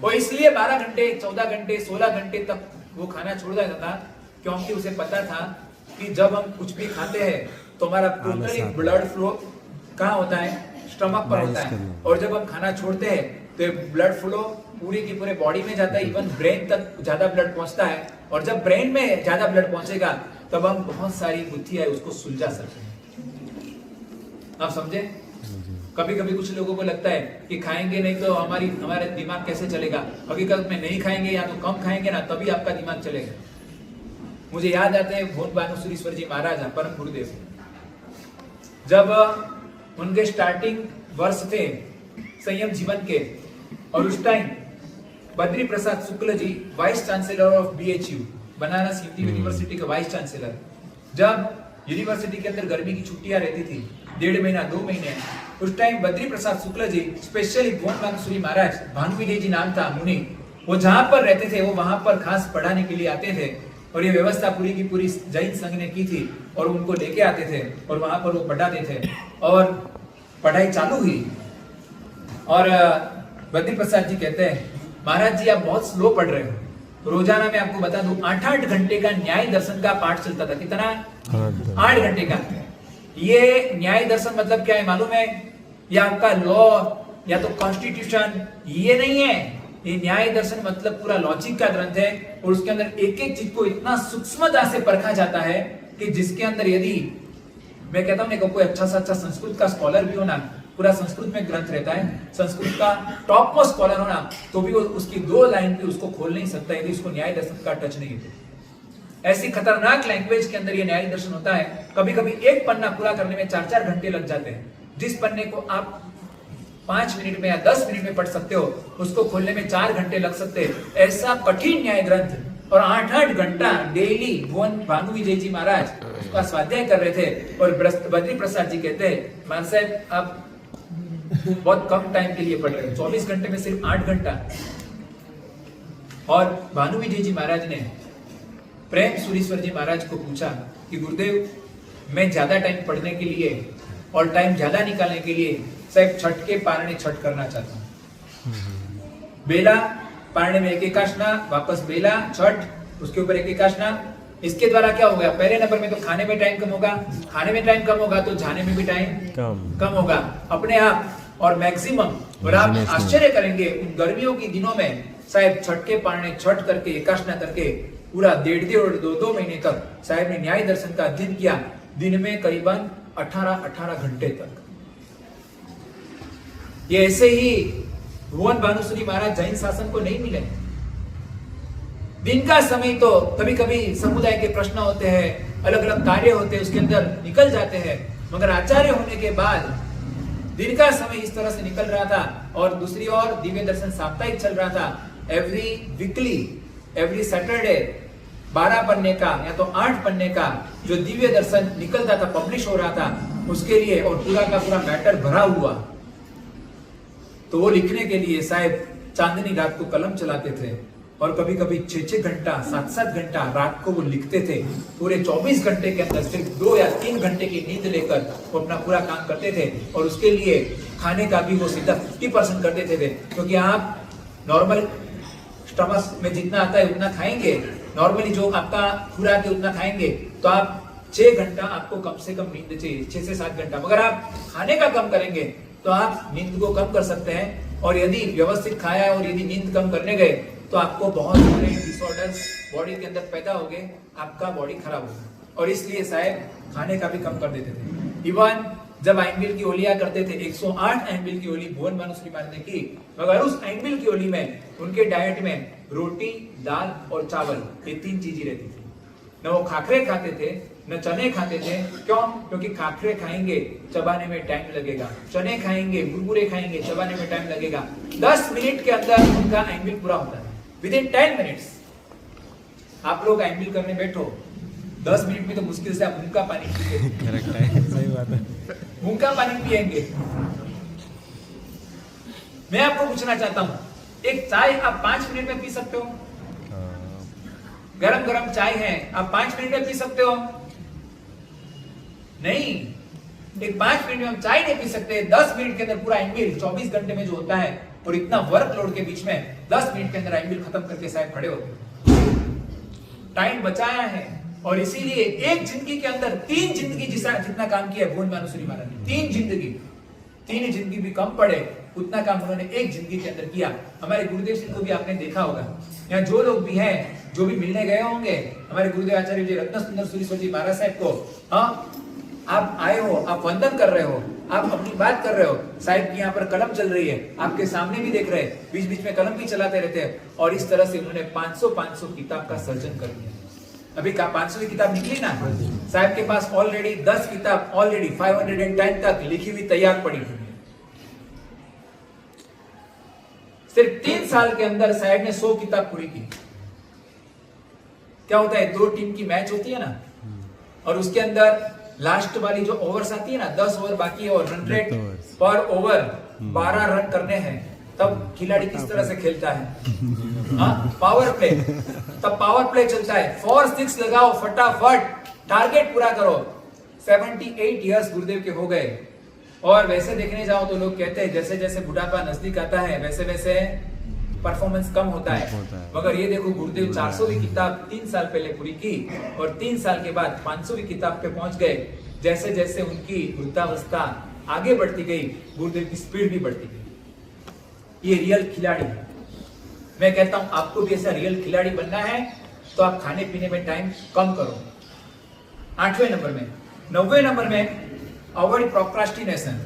वो इसलिए 12 घंटे 14 घंटे 16 घंटे तक वो खाना छोड़ देता था क्योंकि उसे पता था कि जब हम कुछ भी खाते हैं तो हमारा टोटली ब्लड फ्लो कहाँ होता है? स्टमक पर होता है। और जब हम खाना छोड़ते हैं तो ब्लड फ्लो पूरी की पूरे बॉडी में जाता है, इवन ब्रेन तक ज्यादा ब्लड पहुंचता है। और जब ब्रेन में ज्यादा ब्लड पहुंचेगा तब हम बहुत सारी बुद्धियां उसको सुलझा सकते हैं। आप समझे? कभी कभी कुछ लोगों को लगता है कि खाएंगे नहीं तो हमारे दिमाग कैसे चलेगा। हकीकत में नहीं खाएंगे या तो कम खाएंगे ना, तभी आपका दिमाग चलेगा। मुझे याद आते हैं भोन भानुसूरीश्वर जी महाराज, परम गुरुदेव, जब उनके स्टार्टिंग वर्ष थे संयम जीवन के, और उस time Badri Prasad Shukla ji vice chancellor of BHU, Banaras Hindu university के वाइस चांसलर, जब यूनिवर्सिटी के अंदर गर्मी की छुट्टियां रहती थी 1.5 महीना 2 महीने, उस टाइम बद्री प्रसाद शुक्ल जी स्पेशली भोन भानुसूरी महाराज, भानु विजय जी नाम था मुनि, वो जहां पर रहते थे वो वहां पर खास पढ़ाने के लिए आते थे। और ये व्यवस्था पूरी की पूरी जैन संघ ने की थी और उनको लेके आते थे और वहां पर वो पढ़ाते थे और पढ़ाई चालू हुई। और बद्री प्रसाद जी कहते हैं महाराज जी आप बहुत स्लो पढ़ रहे हो। रोजाना मैं आपको बता दूं 8-8 घंटे का न्याय दर्शन का पाठ चलता था। कितना? 8 घंटे का। ये न्याय दर्शन मतलब क्या है मालूम है? या आपका लॉ या तो कॉन्स्टिट्यूशन, ये नहीं है। ये न्याय दर्शन मतलब पूरा लॉजिक का ग्रंथ है और उसके अंदर एक एक चीज को इतना सूक्ष्मता से परखा जाता है कि जिसके अंदर यदि मैं कहता हूं कोई अच्छा से अच्छा संस्कृत का स्कॉलर भी होना, पूरा संस्कृत में ग्रंथ रहता है, संस्कृत का टॉप मोस्ट स्कॉलर होना, तो भी वो उसकी 2 लाइन भी उसको खोल नहीं सकता यदि उसको न्याय दर्शन का टच नहीं है। ऐसी खतरनाक लैंग्वेज के अंदर ये न्याय दर्शन होता है। कभी कभी एक पन्ना पूरा करने में 4-4 घंटे लग जाते हैं। जिस पन्ने को आप 5 मिनट में या 10 मिनट में पढ़ सकते हो, उसको खोलने में 4 घंटे लग सकते हैं। ऐसा कठिन न्याय ग्रंथ, और 8-8 घंटा डेली भानु विजय जी महाराज उसका स्वाध्याय कर रहे थे। और बद्री प्रसाद जी कहते हैं मान साहब आप बहुत कम टाइम के लिए पढ़ रहे हैं, 24 घंटे में सिर्फ 8 घंटा। और भानु विजय जी महाराज ने प्रेम सूरीश्वर जी महाराज को पूछा कि गुरुदेव, मैं ज्यादा टाइम पढ़ने के लिए और टाइम ज्यादा निकालने के लिए साहब छठ के पारणे छठ करना चाहता हूँ। बेला पारणे में एक आसना, वापस बेला छठ, उसके ऊपर एक आसना। इसके द्वारा क्या होगा? पहले नंबर में तो खाने में टाइम कम होगा, खाने में टाइम कम होगा तो जाने में भी टाइम कम होगा अपने आप और मैक्सिमम। और आप आश्चर्य करेंगे उन गर्मियों के दिनों में साहब छठ के पारणे छठ करके एकाशना करके पूरा 1.5 2 महीने तक साहब ने न्याय दर्शन का अध्ययन किया, दिन में करीबन 18 घंटे तक। ये ऐसे ही भुवन भानुश्री महाराज जैन शासन को नहीं मिले। दिन का समय तो कभी कभी समुदाय के प्रश्न होते हैं, अलग अलग कार्य होते हैं, उसके अंदर निकल जाते हैं, मगर आचार्य होने के बाद दिन का समय इस तरह से निकल रहा था। और दूसरी ओर दिव्य दर्शन साप्ताहिक चल रहा था। एवरी वीकली, एवरी सैटरडे 12 पन्ने का या तो 8 पन्ने का जो दिव्य दर्शन निकलता था, पब्लिश हो रहा था, उसके लिए और पूरा का पूरा मैटर भरा हुआ। तो वो लिखने के लिए साहब चांदनी रात को कलम चलाते थे और कभी कभी 6 घंटा 7 घंटा रात को वो लिखते थे। पूरे 24 घंटे के अंदर सिर्फ 2 या 3 घंटे की नींद लेकर वो अपना पूरा काम करते थे। और उसके लिए खाने का भी वो सीधा 50% कर देते थे, क्योंकि आप नॉर्मल स्टमक में जितना आता है उतना खाएंगे, नॉर्मली जो आपका खुराक है उतना खाएंगे, तो आप 6 घंटा आपको कम से कम नींद चाहिए, 6 से 7 घंटा। मगर आप खाने का कम करेंगे तो आप नींद को कम कर सकते हैं। और यदि व्यवस्थित खाया और यदि नींद कम करने गए तो आपको बहुत सारे डिसऑर्डर्स बॉडी के अंदर पैदा हो गए, आपका बॉडी खराब होगा। और इसलिए शायद खाने का भी कम कर देते थे। इवन जब आइनबिल की ओलियां करते थे, 108 आइनबिल की ओली भुवन भानुश्री महाराज ने की, मगर उस आइनबिल की ओली में उनके डाइट में रोटी, दाल और चावल, ये 3 चीजें रहती थी। न वो खाखरे खाते थे, न चने खाते थे। क्यों? क्योंकि खाखरे खाएंगे चबाने में टाइम लगेगा, चने खाएंगे, गुरगुरे खाएंगे, चबाने में टाइम लगेगा। 10 मिनट के अंदर उनका आइनबिल पूरा होता है, विदिन 10 मिनट्स। आप लोग आइनबिल करने बैठो, 10 मिनट में तो मुश्किल से आप मुंह का पानी पिएंगे। करेक्ट है, सही बात है, मुंह का पानी पिएंगे। मैं आपको पूछना चाहता हूं, एक चाय आप 5 मिनट में पी सकते हो? गरम गरम चाय है, आप 5 मिनट में पी सकते हो? नहीं, एक 5 मिनट में हम चाय नहीं पी सकते। 10 मिनट के अंदर पूरा आइनबिल 24 घंटे में जो होता है, और इतना वर्कलोड के बीच में 10 मिनट के अंदर आइनबिल खत्म करके साहब खड़े होते। टाइम बचाया है। और इसीलिए एक जिंदगी के अंदर 3 जिंदगी जितना काम किया भुवन भानुश्री महाराज ने, 3 जिंदगी भी कम पड़े उतना काम उन्होंने एक जिंदगी के अंदर किया। हमारे गुरुदेव सिंह को भी आपने देखा होगा, यहाँ जो लोग भी हैं, जो भी मिलने गए होंगे हमारे गुरुदेव आचार्य जी रत्न सुंदर सूरीश्वर जी महाराज साहब को, हाँ, आप आए हो, आप वंदन कर रहे हो, आप अपनी बात कर रहे हो, साहब की यहाँ पर कलम चल रही है, आपके सामने भी देख रहे हैं, बीच बीच में कलम भी चलाते रहते हैं। और इस तरह से उन्होंने 500 किताब का सर्जन कर दिया। अभी 500 किताब निकली ना, साहब के पास ऑलरेडी 10 किताब ऑलरेडी 510 तक लिखी हुई तैयार पड़ी हुई है। सिर्फ 3 साल के अंदर साहब ने 100 किताब पूरी की। क्या होता है, 2 टीम की मैच होती है ना, और उसके अंदर लास्ट वाली जो ओवर्स आती है ना, 10 ओवर बाकी है और रन रेट पर ओवर 12 रन करने हैं, तब खिलाड़ी किस तरह से खेलता है, पावर प्ले। तब पावर प्ले चलता है, 4-6 लगाओ, फटाफट टारगेट पूरा करो। 78 इयर्स गुरुदेव के हो गए। और वैसे देखने जाओ तो लोग कहते हैं जैसे जैसे बुढ़ापा नजदीक आता है वैसे वैसे परफॉर्मेंस कम होता है। मगर ये देखो, गुरुदेव 400वीं किताब 3 साल पहले पूरी की और 3 साल के बाद 500वीं किताब पे पहुंच गए। जैसे जैसे उनकी वृद्धावस्था आगे बढ़ती गई, गुरुदेव की स्पीड भी बढ़ती गई। ये रियल खिलाड़ी है। मैं कहता हूं आपको भी ऐसा रियल खिलाड़ी बनना है तो आप खाने पीने में टाइम कम करो। 8वें नंबर में, 9वें नंबर में, अवॉइड प्रोक्रास्टिनेशन।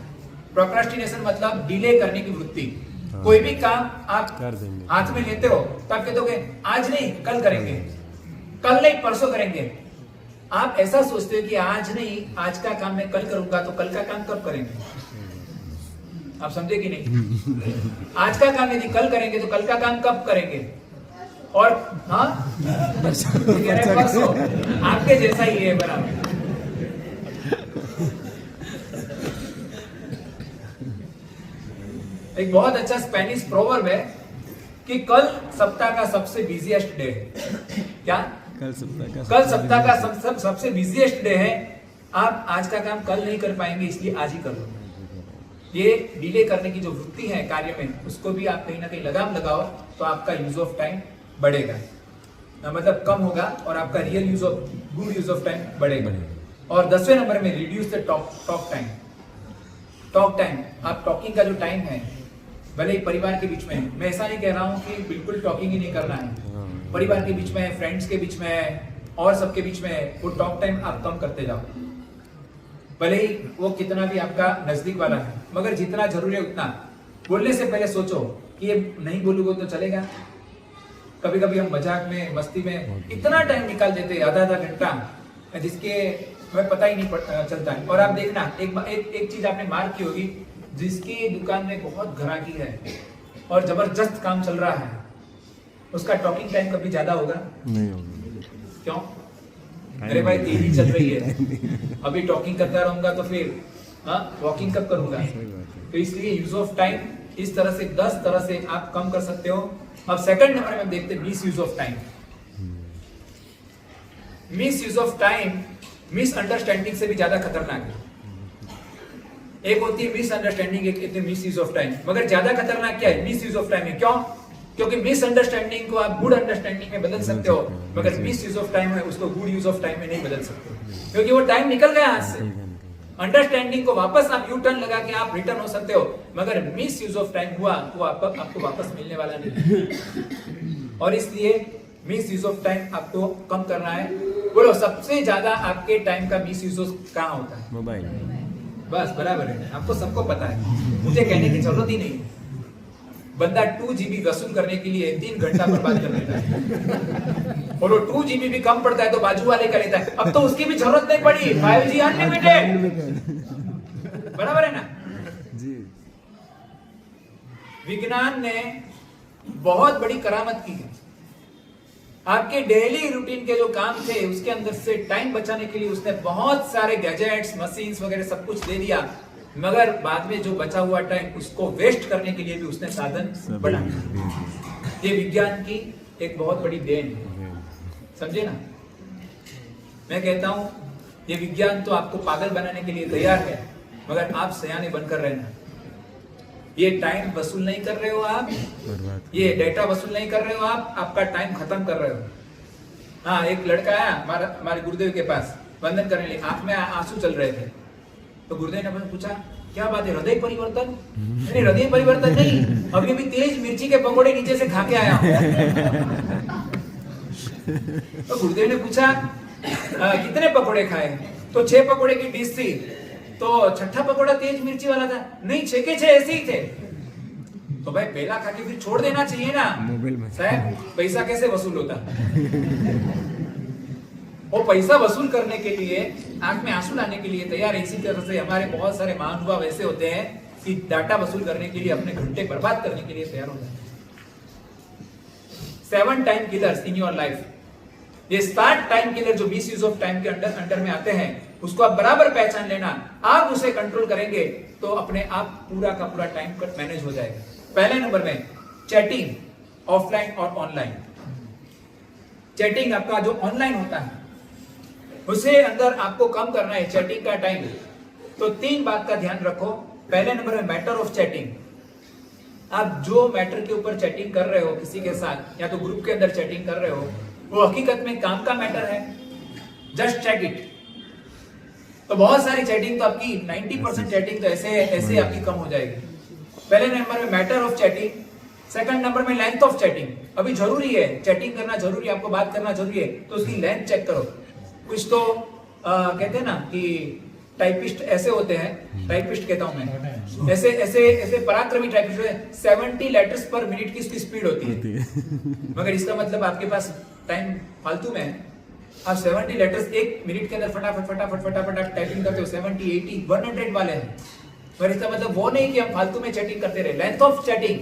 प्रोक्रास्टिनेशन मतलब डिले करने की वृत्ति। कोई भी काम आप हाथ में लेते हो तो आप कहते हो आज नहीं कल करेंगे, कल नहीं परसों करेंगे। आप ऐसा सोचते हो कि आज नहीं, आज का काम मैं कल करूंगा, तो कल का काम कब करेंगे? आप समझे कि नहीं? आज का काम यदि कल करेंगे तो कल का काम कब करेंगे? और हाँ, परसों। आपके जैसा ही है बराबर। एक बहुत अच्छा स्पेनिश प्रोवर्ब है कि कल सप्ताह का सबसे बिजीएस्ट डे है। क्या? कल सप्ताह का सबसे बिजीएस्ट डे है। आप आज का काम कल नहीं कर पाएंगे, इसलिए आज ही कर लो। ये डिले करने की जो वृत्ति है कार्य में, उसको भी आप कहीं ना कहीं लगाम लगाओ तो आपका यूज ऑफ टाइम बढ़ेगा, मतलब कम होगा, और आपका real good use of time बढ़ेगा। और 10वें नंबर में reduce the talk time. Talk time, आप टॉकिंग का जो टाइम है, भले ही परिवार के बीच में, मैं ऐसा नहीं कह रहा हूँ कि बिल्कुल टॉकिंग ही नहीं करना है, परिवार के बीच में, फ्रेंड्स के बीच में और सबके बीच में वो टॉक टाइम आप कम करते जाओ। भले ही वो कितना भी आपका नजदीक वाला है, मगर जितना जरूरी है उतना। बोलने से पहले सोचो कि ये नहीं बोलूंगा तो चलेगा। कभी कभी हम मजाक में, मस्ती में इतना टाइम निकाल देते हैं, आधा घंटा, जिसके हमें पता ही नहीं चलता है। और आप देखना, एक चीज आपने मार्क की होगी, जिसकी दुकान में बहुत ग्राहकी है और जबरदस्त काम चल रहा है, उसका टॉकिंग टाइम कभी ज्यादा होगा नहीं होगा। क्यों? अरे भाई तेजी चल रही है, अभी टॉकिंग करता रहूंगा तो फिर वॉकिंग कब करूंगा? तो इसलिए यूज ऑफ टाइम इस तरह से 10 तरह से आप कम कर सकते हो। अब सेकंड नंबर में हम देखते हैं miss use of time. Misuse of time misunderstanding से भी ज्यादा खतरनाक है। एक होती है मिसअंडरस्टैंडिंग, एक होती है मिस यूज ऑफ टाइम, मगर ज्यादा खतरनाक क्या है? मिस यूज ऑफ टाइम है। क्यों? क्योंकि मिसअंडरस्टैंडिंग को आप गुड अंडरस्टैंडिंग में बदल सकते हो, मगर मिस यूज ऑफ टाइम है उसको गुड यूज ऑफ टाइम में नहीं बदल सकते, क्योंकि वो टाइम निकल गया हाथ से। अंडरस्टैंडिंग को वापस आप यू टर्न लगा के आप रिटर्न हो सकते हो, मगर मिस यूज ऑफ टाइम हुआ तो आपको वापस मिलने वाला नहीं। और इसलिए मिस यूज ऑफ टाइम आपको कम करना है। बोलो, सबसे ज्यादा आपके टाइम का मिस यूज कहाँ होता है? मोबाइल। बस बराबर है, आपको सबको पता है, मुझे कहने की जरूरत ही नहीं। बंदा 2 GB वसूल करने के लिए 3 घंटा बर्बाद कर देता है, और वो 2 GB भी कम पड़ता है तो बाजू वाले का लेता है। अब तो उसकी भी जरूरत नहीं पड़ी, 5G अनलिमिटेड, बराबर है ना जी। विज्ञान ने बहुत बड़ी करामत की है। आपके डेली रूटीन के जो काम थे उसके अंदर से टाइम बचाने के लिए उसने बहुत सारे गैजेट्स, मशीन्स वगैरह सब कुछ दे दिया, मगर बाद में जो बचा हुआ टाइम उसको वेस्ट करने के लिए भी उसने साधन बनाया। ये विज्ञान की एक बहुत बड़ी देन है, समझे ना? मैं कहता हूं ये विज्ञान तो आपको पागल बनाने के लिए तैयार है, मगर आप सयाने बनकर रहना। ये टाइम वसूल नहीं कर रहे हो आप, ये डेटा वसूल नहीं कर रहे हो आप, आपका टाइम खत्म कर रहे हो। हाँ, एक लड़का आया हमारे गुरुदेव के पास वंदन करने लिए, आंख में आंसू चल रहे थे, तो गुरुदेव ने पूछा क्या बात है, हृदय परिवर्तन? नहीं, हृदय परिवर्तन नहीं, अभी अभी तेज मिर्ची के पकोड़े नीचे से खा के आया हूं। तो गुरुदेव ने पूछा कितने पकोड़े खाए? तो 6 पकोड़े की डिश थी, तो 6ठा पकोड़ा तेज मिर्ची वाला था। नहीं, 6 के 6 ऐसे ही थे। तो भाई पहला खा के फिर छोड़ देना चाहिए ना। साहब, पैसा कैसे वसूल होता? वो पैसा वसूल करने के लिए, आंख में आंसू लाने के लिए तैयार है। इसी तरह से हमारे बहुत सारे महानुभाव ऐसे होते हैं कि डाटा वसूल करने के लिए अपने घंटे बर्बाद करने के लिए तैयार हो जाते हैं। 7 time killers in your life. ये 7 टाइम किलर जो मिस यूज ऑफ टाइम के अंडर में आते हैं, उसको आप बराबर पहचान लेना। आप उसे कंट्रोल करेंगे तो अपने आप पूरा का पूरा टाइम कट मैनेज हो जाएगा। पहले नंबर में चैटिंग, ऑफलाइन और ऑनलाइन। चैटिंग आपका जो ऑनलाइन होता है उसे अंदर आपको कम करना है, चैटिंग का टाइम। तो 3 बात का ध्यान रखो। पहले नंबर में मैटर ऑफ चैटिंग। आप जो मैटर के ऊपर चैटिंग कर रहे हो किसी के साथ, या तो ग्रुप के अंदर चैटिंग कर रहे हो, वो हकीकत में काम का मैटर है, जस्ट चेक इट। तो बहुत सारी चैटिंग तो आपकी 90% चैटिंग तो ऐसे आपकी कम हो जाएगी। पहले नंबर में matter of chatting, second number में लेंथ ऑफ चैटिंग। अभी जरूरी है, चैटिंग करना जरूरी है, आपको बात करना जरूरी है, तो उसकी लेंथ चेक करो। कुछ तो कहते हैं ना कि टाइपिस्ट ऐसे होते हैं, टाइपिस्ट कहता हूं मैं, ऐसे पराक्रमी टाइपिस्ट, 70 लेटर्स पर मिनट की इसकी स्पीड होती है, मगर इसका मतलब आपके पास टाइम फालतू में है। आप 70 लेटर्स 1 मिनट के अंदर फटाफट टाइपिंग करते हो, 70, 80, 100 वाले हैं, पर इसका मतलब वो नहीं कि हम फालतू में चैटिंग करते रहे। लेंथ ऑफ चैटिंग,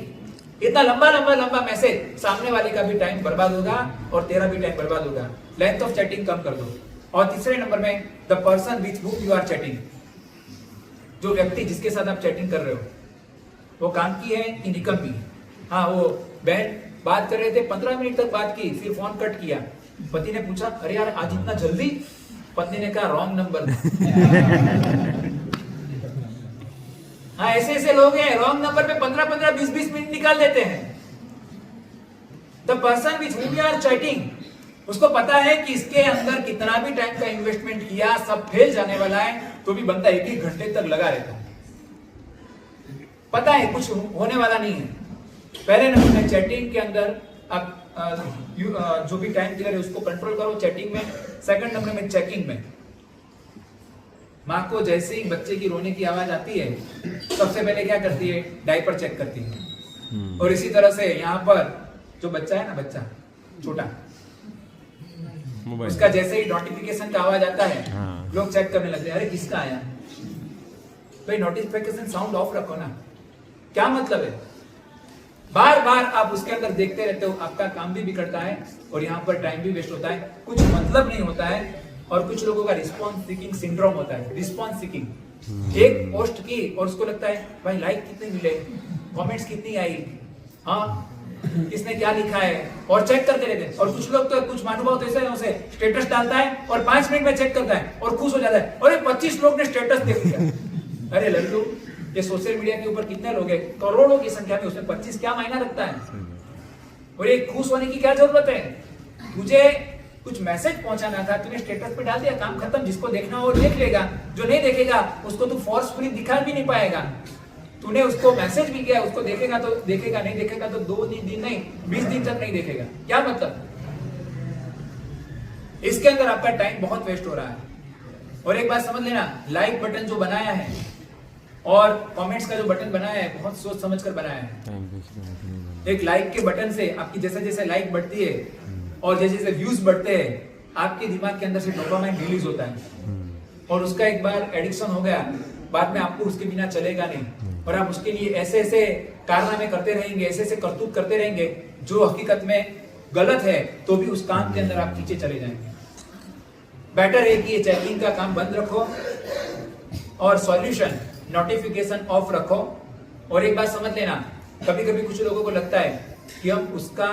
इतना लंबा मैसेज, सामने वाले का भी टाइम बर्बाद होगा और तेरा भी टाइम बर्बाद होगा। लेंथ ऑफ चैटिंग कम कर दो। और तीसरे नंबर में the person with whom you are chatting. जो व्यक्ति जिसके साथ आप चैटिंग कर रहे हो वो काम की है कि निकम्मी? हाँ, वो बहन बात कर रहे थे, 15 मिनट तक बात की, फिर फोन कट किया, पति ने पूछा, अरे यार आज इतना जल्दी? पत्नी ने कहा, रॉन्ग नंबर। हाँ, ऐसे ऐसे लोग हैं, रॉन्ग नंबर पे 15-15, 20-20 मिनट निकाल देते हैं। The person which whom you are chatting, उसको पता है कि इसके अंदर कितना भी टाइम का इन्वेस्टमेंट किया सब फेल जाने वाला है, तो भी बंदा 1-1 घंटे तक लगा रहता है। पता है कुछ होने वाला नहीं है। पहले नंबर में चैटिंग के अंदर आप जो भी टाइम किलर है उसको कंट्रोल करो चैटिंग में। सेकंड नंबर में चेकिंग में, माँ को जैसे ही बच्चे की रोने की आवाज आती है सबसे पहले क्या करती है? डायपर चेक करती है। और इसी तरह से यहाँ पर जो बच्चा है ना, बच्चा छोटा, उसका जैसे ही नोटिफिकेशन का आवाज आता है लोग चेक करने लगते हैं, अरे किसका आया? तो नोटिफिकेशन साउंड ऑफ रखो ना। क्या मतलब है? बार बार आप उसके अंदर देखते रहते हो, आपका काम भी बिगड़ता है और यहाँ पर टाइम भी वेस्ट होता है, कुछ मतलब नहीं होता है। और कुछ लोगों का रिस्पॉन्स सीकिंग सिंड्रोम होता है। रिस्पॉन्स सीकिंग, एक पोस्ट की और उसको लगता है भाई लाइक कितने मिले, कमेंट्स कितनी आई, हाँ किसने क्या लिखा है, और चेक करते रहते हैं। और कुछ लोग तो, कुछ महानुभाव तो ऐसे उसे स्टेटस डालता है और 5 मिनट में चेक करता है और खुश हो जाता है, अरे 25 लोग ने स्टेटस देख लिया। अरे लल्लू, ये सोशल मीडिया के ऊपर कितने लोग हैं? करोड़ों की संख्या में, उसमें 25 क्या मायना रखता है? और ये खुश होने की क्या जरूरत है? तुझे कुछ मैसेज पहुंचाना था, तूने स्टेटस पे डाल दिया, काम खत्म। जिसको देखना हो देख लेगा, जो नहीं देखेगा उसको तू फोर्सफुली दिखा भी नहीं पाएगा। तूने उसको मैसेज भी किया, उसको देखेगा तो देखेगा, नहीं देखेगा तो 2 दिन नहीं 20 दिन तक नहीं देखेगा। क्या मतलब? इसके अंदर आपका टाइम बहुत वेस्ट हो रहा है। और एक बात समझ लेना, लाइक बटन जो बनाया है और कमेंट्स का जो बटन बनाया है, बहुत सोच समझ कर बनाया है। एक लाइक के बटन से आपकी जैसे जैसे लाइक बढ़ती है और जैसे जैसे व्यूज बढ़ते हैं, आपके दिमाग के अंदर से डोपामाइन रिलीज होता है और उसका एक बार एडिक्शन हो गया, बाद में आपको उसके बिना चलेगा नहीं। और आप उसके लिए ऐसे ऐसे कारनामे करते रहेंगे, ऐसे ऐसे करतूत करते रहेंगे जो हकीकत में गलत है, तो भी उस काम के अंदर आप पीछे चले जाएंगे। बेटर है कि ये चेकिंग का काम बंद रखो और सॉल्यूशन नोटिफिकेशन ऑफ रखो। और एक बात समझ लेना, कभी कभी कुछ लोगों को लगता है कि हम उसका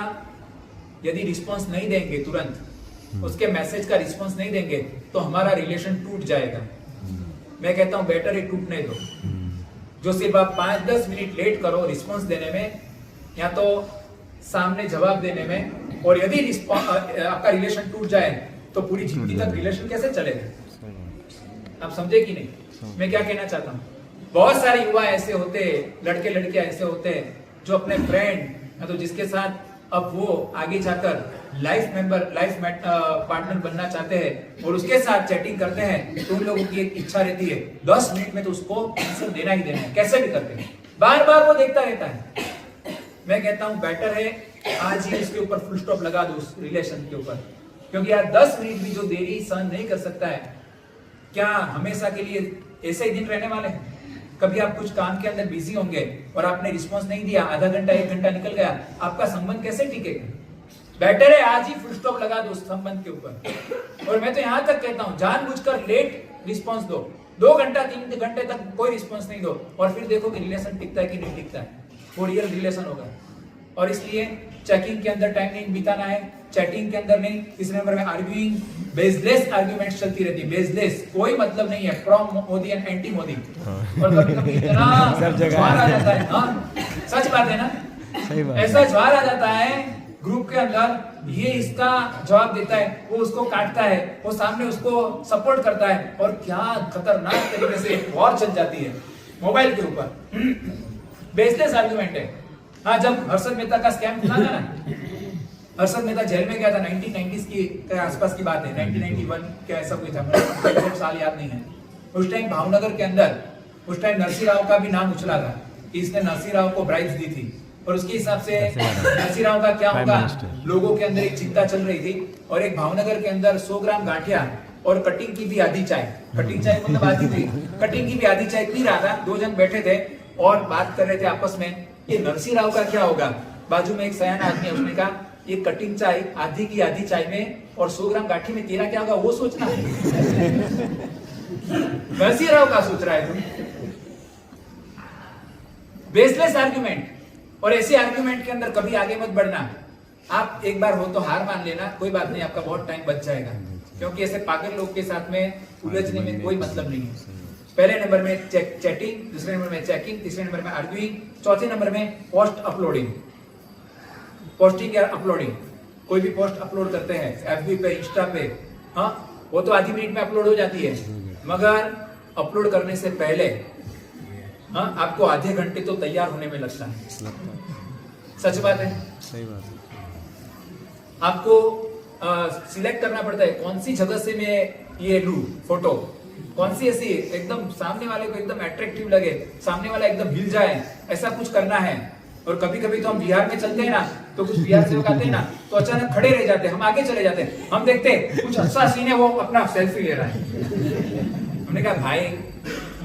यदि रिस्पांस नहीं देंगे, तुरंत उसके मैसेज का रिस्पांस नहीं देंगे तो हमारा रिलेशन टूट जाएगा। मैं कहता हूं बेटर है टूटने दो। जो सिर्फ आप 5-10 मिनट लेट करो रिस्पांस देने में या तो सामने जवाब देने में, और यदि आपका रिलेशन टूट जाए तो पूरी जिंदगी तक रिलेशन कैसे चलेगा? आप समझे कि नहीं? मैं क्या कहना चाहता हूँ, बहुत सारे युवा ऐसे होते हैं, लड़के लड़कियां ऐसे होते हैं जो अपने फ्रेंड या तो जिसके साथ अब वो आगे जाकर लाइफ पार्टनर बनना चाहते हैं और उसके साथ चैटिंग करते हैं, तो उन लोगों की एक इच्छा रहती है 10 मिनट में तो उसको आंसर देना ही देना है, कैसे भी करते हैं, बार बार वो देखता रहता है। मैं कहता हूं बेटर है आज ही इसके ऊपर फुल स्टॉप लगा दो उस रिलेशन के ऊपर, क्योंकि यार 10 मिनट भी जो देरी सहन नहीं कर सकता है, क्या हमेशा के लिए ऐसे ही दिन रहने वाले हैं? कभी आप कुछ काम के अंदर बिजी होंगे और आपने रिस्पांस नहीं दिया, आधा घंटा 1 घंटा निकल गया, आपका संबंध कैसे टिकेगा? बेटर है आज ही फुल स्टॉप लगा दो उस संबंध के ऊपर। और मैं तो यहां तक कहता हूं जानबूझकर लेट रिस्पांस दो, 2 घंटा 3 घंटे तक कोई रिस्पांस नहीं दो, और फिर देखो कि रिलेशन टिकता है कि नहीं टिकता है, वो रियल रिलेशन होगा। और इसलिए चेकिंग के अंदर टाइम नहीं बिताना है, चैटिंग के अंदर नहीं। तीसरे नंबर में आर्ग्यूइंग, बेसलेस आर्ग्यूमेंट्स चलती रहती है, बेसलेस, कोई मतलब नहीं है, pro Modi and anti Modi. और कभी कभी इतना ज्वार आ जाता है, हाँ सच बात है ना, सही बात, ऐसा ज्वार आ जाता है ग्रुप के अंदर, ये इसका जवाब देता है, वो उसको काटता है, वो सामने उसको सपोर्ट करता है, और क्या खतरनाक तरीके से वॉर चल जाती है मोबाइल के ऊपर। बेसलेस आर्ग्यूमेंट है। हाँ, जब हर्षद मेहता का स्कैम था ना, हर्षद मेहता जेल में गया था, 1990s के आसपास की बात है, 1991 क्या ऐसा कोई था, मुझे साल याद नहीं है। उस टाइम भावनगर के अंदर उस टाइम नरसिंह राव का भी नाम उछला था कि इसने नरसिंह राव को ब्राइब्स दी थी, और उसके हिसाब से नरसिंह राव का क्या होगा, लोगों के अंदर एक चिंता चल रही थी। और एक भावनगर के अंदर 100 ग्राम गांठिया और कटिंग की भी आधी चाय, कटिंग चाय मतलब आधी थी, कटिंग की भी आधी चाय पी रहा था। 2 जन बैठे थे और बात कर रहे थे आपस में, ये नरसिंह राव का क्या होगा। बाजू में एक सयाना आदमी है, उसने कहा ये कटिंग चाय आधी की आधी चाय में और 100 ग्राम गांठी में तेरा क्या होगा वो सोचना है। नरसिंह राव का सोच रहा है तुम। बेसलेस आर्ग्यूमेंट, और ऐसे आर्ग्यूमेंट के अंदर कभी आगे मत बढ़ना। आप एक बार हो तो हार मान लेना, कोई बात नहीं, आपका बहुत टाइम बच जाएगा, क्योंकि ऐसे पागल लोग के साथ में उलझने में कोई मतलब नहीं है। पहले नंबर में चैटिंग, दूसरे नंबर में चेकिंग, तीसरे नंबर में आर्ग्यूइंग, चौथे नंबर में पोस्ट अपलोडिंग। पोस्टिंग या अपलोडिंग, कोई भी पोस्ट अपलोड करते हैं एफबी पे, इंस्टा पे, हाँ वो तो आधी मिनट में अपलोड हो जाती है, मगर अपलोड करने से पहले हाँ आपको आधे घंटे तो तैयार होने में लगता है। सच बात है, सही बात है। आपको सिलेक्ट करना पड़ता है कौन सी जगह से मैं ये लूं फोटो, कौन सी ऐसी एकदम सामने वाले को एकदम अट्रैक्टिव लगे, सामने वाला एकदम हिल जाए, ऐसा कुछ करना है। और कभी कभी तो हम बिहार में चलते हैं ना, तो कुछ बिहार से लोग आते हैं ना, तो अचानक खड़े रह जाते हैं, हम आगे चले जाते हैं, हम देखते हैं कुछ अच्छा सीन है, वो अपना सेल्फी ले रहा है। हमने कहा भाई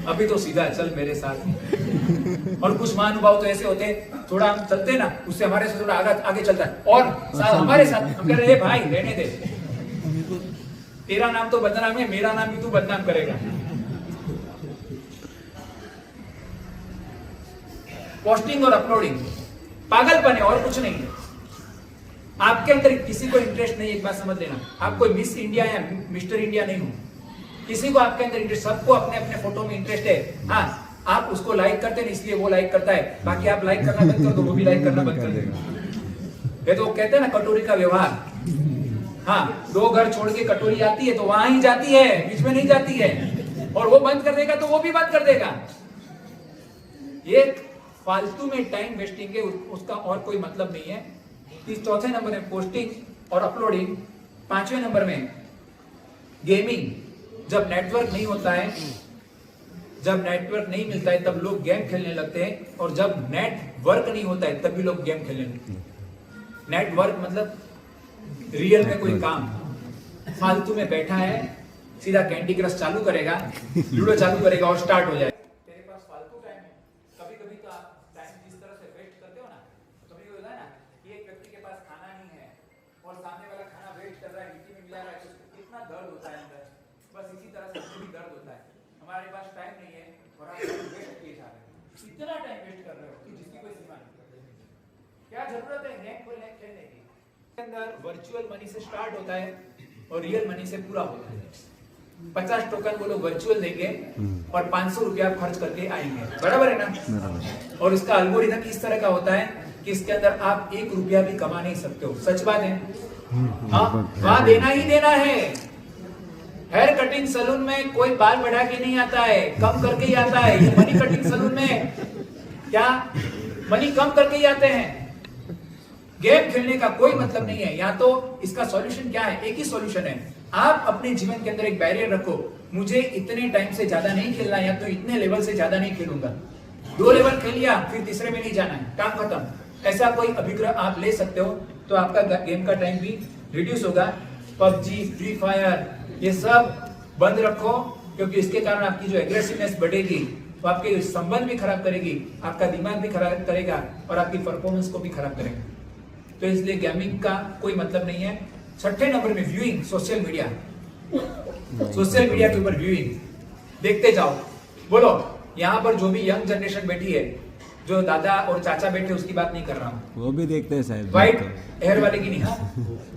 अभी तो सीधा चल मेरे साथ। और कुछ महानुभाव तो ऐसे होते हैं, थोड़ा हम चलते हैं ना, उससे हमारे से थोड़ा आगे चलता है और हमारे साथ हम कह रहे हैं भाई रहने दे, तेरा नाम तो बदनाम है, मेरा नाम भी तू बदनाम करेगा। पोस्टिंग और अपलोडिंग पागलपन है और कुछ नहीं है। आपके अंदर किसी को इंटरेस्ट नहीं है, एक बात समझ लेना, आप कोई मिस इंडिया या मिस्टर इंडिया नहीं हो, किसी को आपके अंदर इंटरेस्ट, सबको अपने अपने फोटो में इंटरेस्ट है। हाँ आप उसको लाइक करते हैं इसलिए वो लाइक करता है, बाकी आप लाइक करना बंद कर दो, वो भी लाइक करना बंद कर देगा। ये तो कहते हैं ना कटोरी का व्यवहार, हाँ 2 घर छोड़ के कटोरी आती है तो वहां ही जाती है, बीच में नहीं जाती है, और वो बंद कर देगा तो वो भी बंद कर देगा। ये फालतू में टाइम वेस्टिंग है, उसका और कोई मतलब नहीं है। चौथे नंबर में पोस्टिंग और अपलोडिंग, 5वें नंबर में गेमिंग। जब नेटवर्क नहीं होता है, जब नेटवर्क नहीं मिलता है तब लोग गेम खेलने लगते हैं, और जब नेटवर्क नहीं होता है तब भी लोग गेम खेलने लगते हैं। नेटवर्क मतलब रियल में कोई काम, फालतू में बैठा है, सीधा कैंडी क्रश चालू करेगा, लूडो चालू करेगा और स्टार्ट हो जाएगा। तेरे पास फालतू टाइम है, कभी कभी तो आप टाइम जिस तरह से वेस्ट करते हो ना, कभी होता है ना कि एक व्यक्ति के पास खाना नहीं है और सामने वाला खाना वेस्ट कर रहा है, मिट्टी में मिला रहा है, तो उसको कितना दर्द होता है अंदर। बस इसी तरह से भी दर्द होता है, हमारे पास टाइम नहीं है और आप वेस्ट किए जा रहे हो, इतना टाइम वेस्ट कर रहे हो कि जिसकी कोई सीमा नहीं। क्या जरूरत है गेम खेलने की? अंदर वर्चुअल मनी से स्टार्ट होता है और रियल मनी से पूरा होता है। 50 टोकन वो लोग वर्चुअल देंगे और 500 रुपया खर्च करके आएंगे, बराबर है ना? और इसका एल्गोरिथम इस तरह का होता है कि इसके अंदर आप 1 रुपया भी कमा नहीं सकते हो। सच बात है, हाँ वहां देना ही देना है। हेयर कटिंग सलून में कोई बाल बढ़ा के नहीं आता है, कम करके ही आता है। ये मनी कटिंग सलून में क्या मनी कम करके ही आते हैं। गेम खेलने का कोई मतलब नहीं है। या तो इसका सॉल्यूशन क्या है? एक ही सॉल्यूशन है, आप अपने जीवन के अंदर एक बैरियर रखो, मुझे इतने टाइम से ज्यादा नहीं खेलना, या तो इतने लेवल से ज्यादा नहीं खेलूंगा। 2 लेवल खेल लिया फिर तीसरे में नहीं जाना है, काम खत्म। ऐसा कोई अभिग्रह आप ले सकते हो तो आपका गेम का टाइम भी रिड्यूस होगा। पबजी, फ्री फायर ये सब बंद रखो, क्योंकि इसके कारण आपकी जो एग्रेसिवनेस बढ़ेगी तो आपके संबंध भी खराब करेगी, आपका दिमाग भी खराब करेगा और आपकी परफॉर्मेंस को भी खराब करेगा। तो इसलिए गेमिंग का कोई मतलब नहीं है। 6ठे नंबर में viewing, social media. Social media के ऊपर व्यूइंग देखते जाओ। बोलो, यहाँ पर जो भी यंग जनरेशन बैठी है, जो दादा और चाचा बैठे, उसकी बात नहीं कर रहा हूँ। वो भी देखते हैं शायद, व्हाइट हेयर वाले की नहीं, हाँ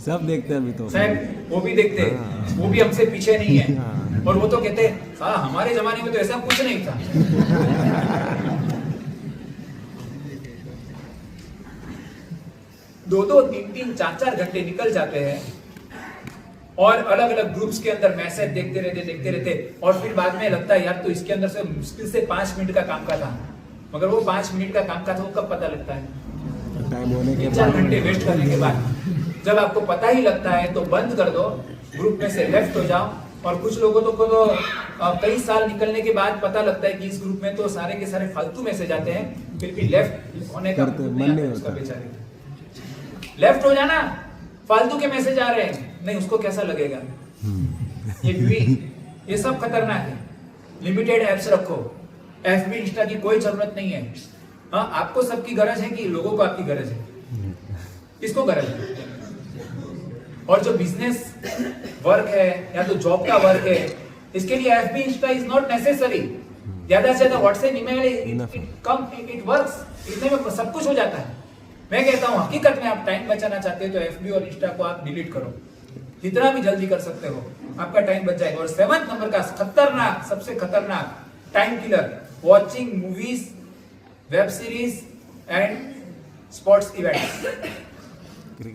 सब देखते हैं अभी तो शायद वो भी देखते हैं, वो भी हमसे पीछे नहीं है। और वो तो कहते हैं हाँ हमारे जमाने में तो ऐसा कुछ नहीं था। दो 3-3, 4-4 घंटे निकल जाते हैं और अलग अलग ग्रुप्स के अंदर मैसेज देखते रहते और फिर बाद में लगता है यार तो इसके अंदर से मुश्किल से 5 मिनट का काम का था, मगर वो 5 मिनट का काम का था वो कब पता लगता है? टाइम होने के 4 घंटे वेस्ट करने के बाद। जब आपको पता ही लगता है तो बंद कर दो, ग्रुप में से लेफ्ट हो जाओ। और कुछ लोगों को तो कई साल निकलने के बाद पता लगता है कि इस ग्रुप में तो सारे के सारे फालतू मैसेज आते हैं, फिर भी लेफ्ट होने का मन नहीं होता बेचारे। लेफ्ट हो जाना, फालतू के मैसेज आ रहे हैं, नहीं उसको कैसा लगेगा? ये सब खतरनाक है। लिमिटेड एप्स रखो, एफबी इंस्टा की कोई जरूरत नहीं है। हाँ आपको सबकी गरज है कि लोगों को आपकी गरज है? किसको गरज है? और जो बिजनेस वर्क है या तो जॉब का वर्क है, इसके लिए FB Insta is not necessary. ज्यादा से ज्यादा व्हाट्सएप, ईमेल, इट वर्क्स, इतने में सब कुछ हो जाता है। मैं कहता हूं हकीकत में आप टाइम बचाना चाहते हो तो एफबी और इंस्टा को आप डिलीट करो, जितना भी जल्दी कर सकते हो, आपका टाइम बच जाएगा। और 7 नंबर का खतरनाक, सबसे खतरनाक time killer, watching movies, web series and sports events.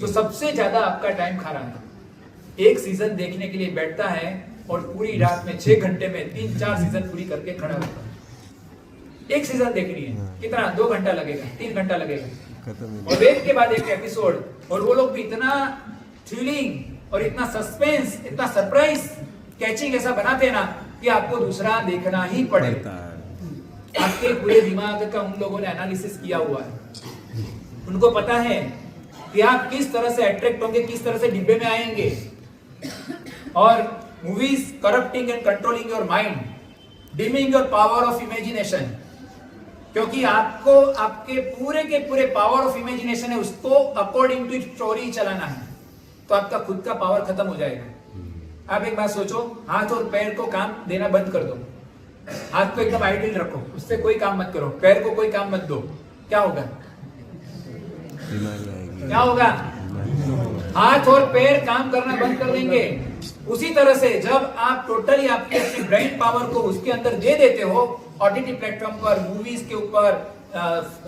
तो सबसे ज्यादा आपका टाइम खा रहा है। एक सीजन देखने के लिए बैठता है और पूरी रात में 6 घंटे में 3-4 सीजन पूरी करके खड़ा होता है। एक सीजन देखनी है, कितना 2 घंटा लगेगा, 3 घंटा लगेगा, और एक के बाद एक एपिसोड। और वो लोग भी इतना थ्रिलिंग और इतना सस्पेंस, इतना सरप्राइज कैचिंग ऐसा बनाते हैं ना कि आपको दूसरा देखना ही पड़ेगा। आपके पूरे दिमाग का उन लोगों ने एनालिसिस किया हुआ है। उनको पता है कि आप किस तरह से अट्रैक्ट होंगे, किस तरह से डिब्बे में आएंगे। और movies corrupting and controlling your mind, dimming your power of imagination, क्योंकि आपको आपके पूरे के पूरे पावर ऑफ इमेजिनेशन है उसको अकॉर्डिंग टू स्टोरी चलाना है, तो आपका खुद का पावर खत्म हो जाएगा। आप एक बात सोचो, हाथ और पैर को काम देना बंद कर दो, हाथ को एकदम आइडियल रखो, उससे कोई काम मत करो, पैर को कोई काम मत दो, क्या होगा? क्या होगा? हाथ और पैर काम करना बंद कर देंगे। उसी तरह से जब आप टोटली आपके अपनी ब्रेन पावर को उसके अंदर दे देते हो, ओटीटी प्लेटफॉर्म पर, मूवीज के ऊपर,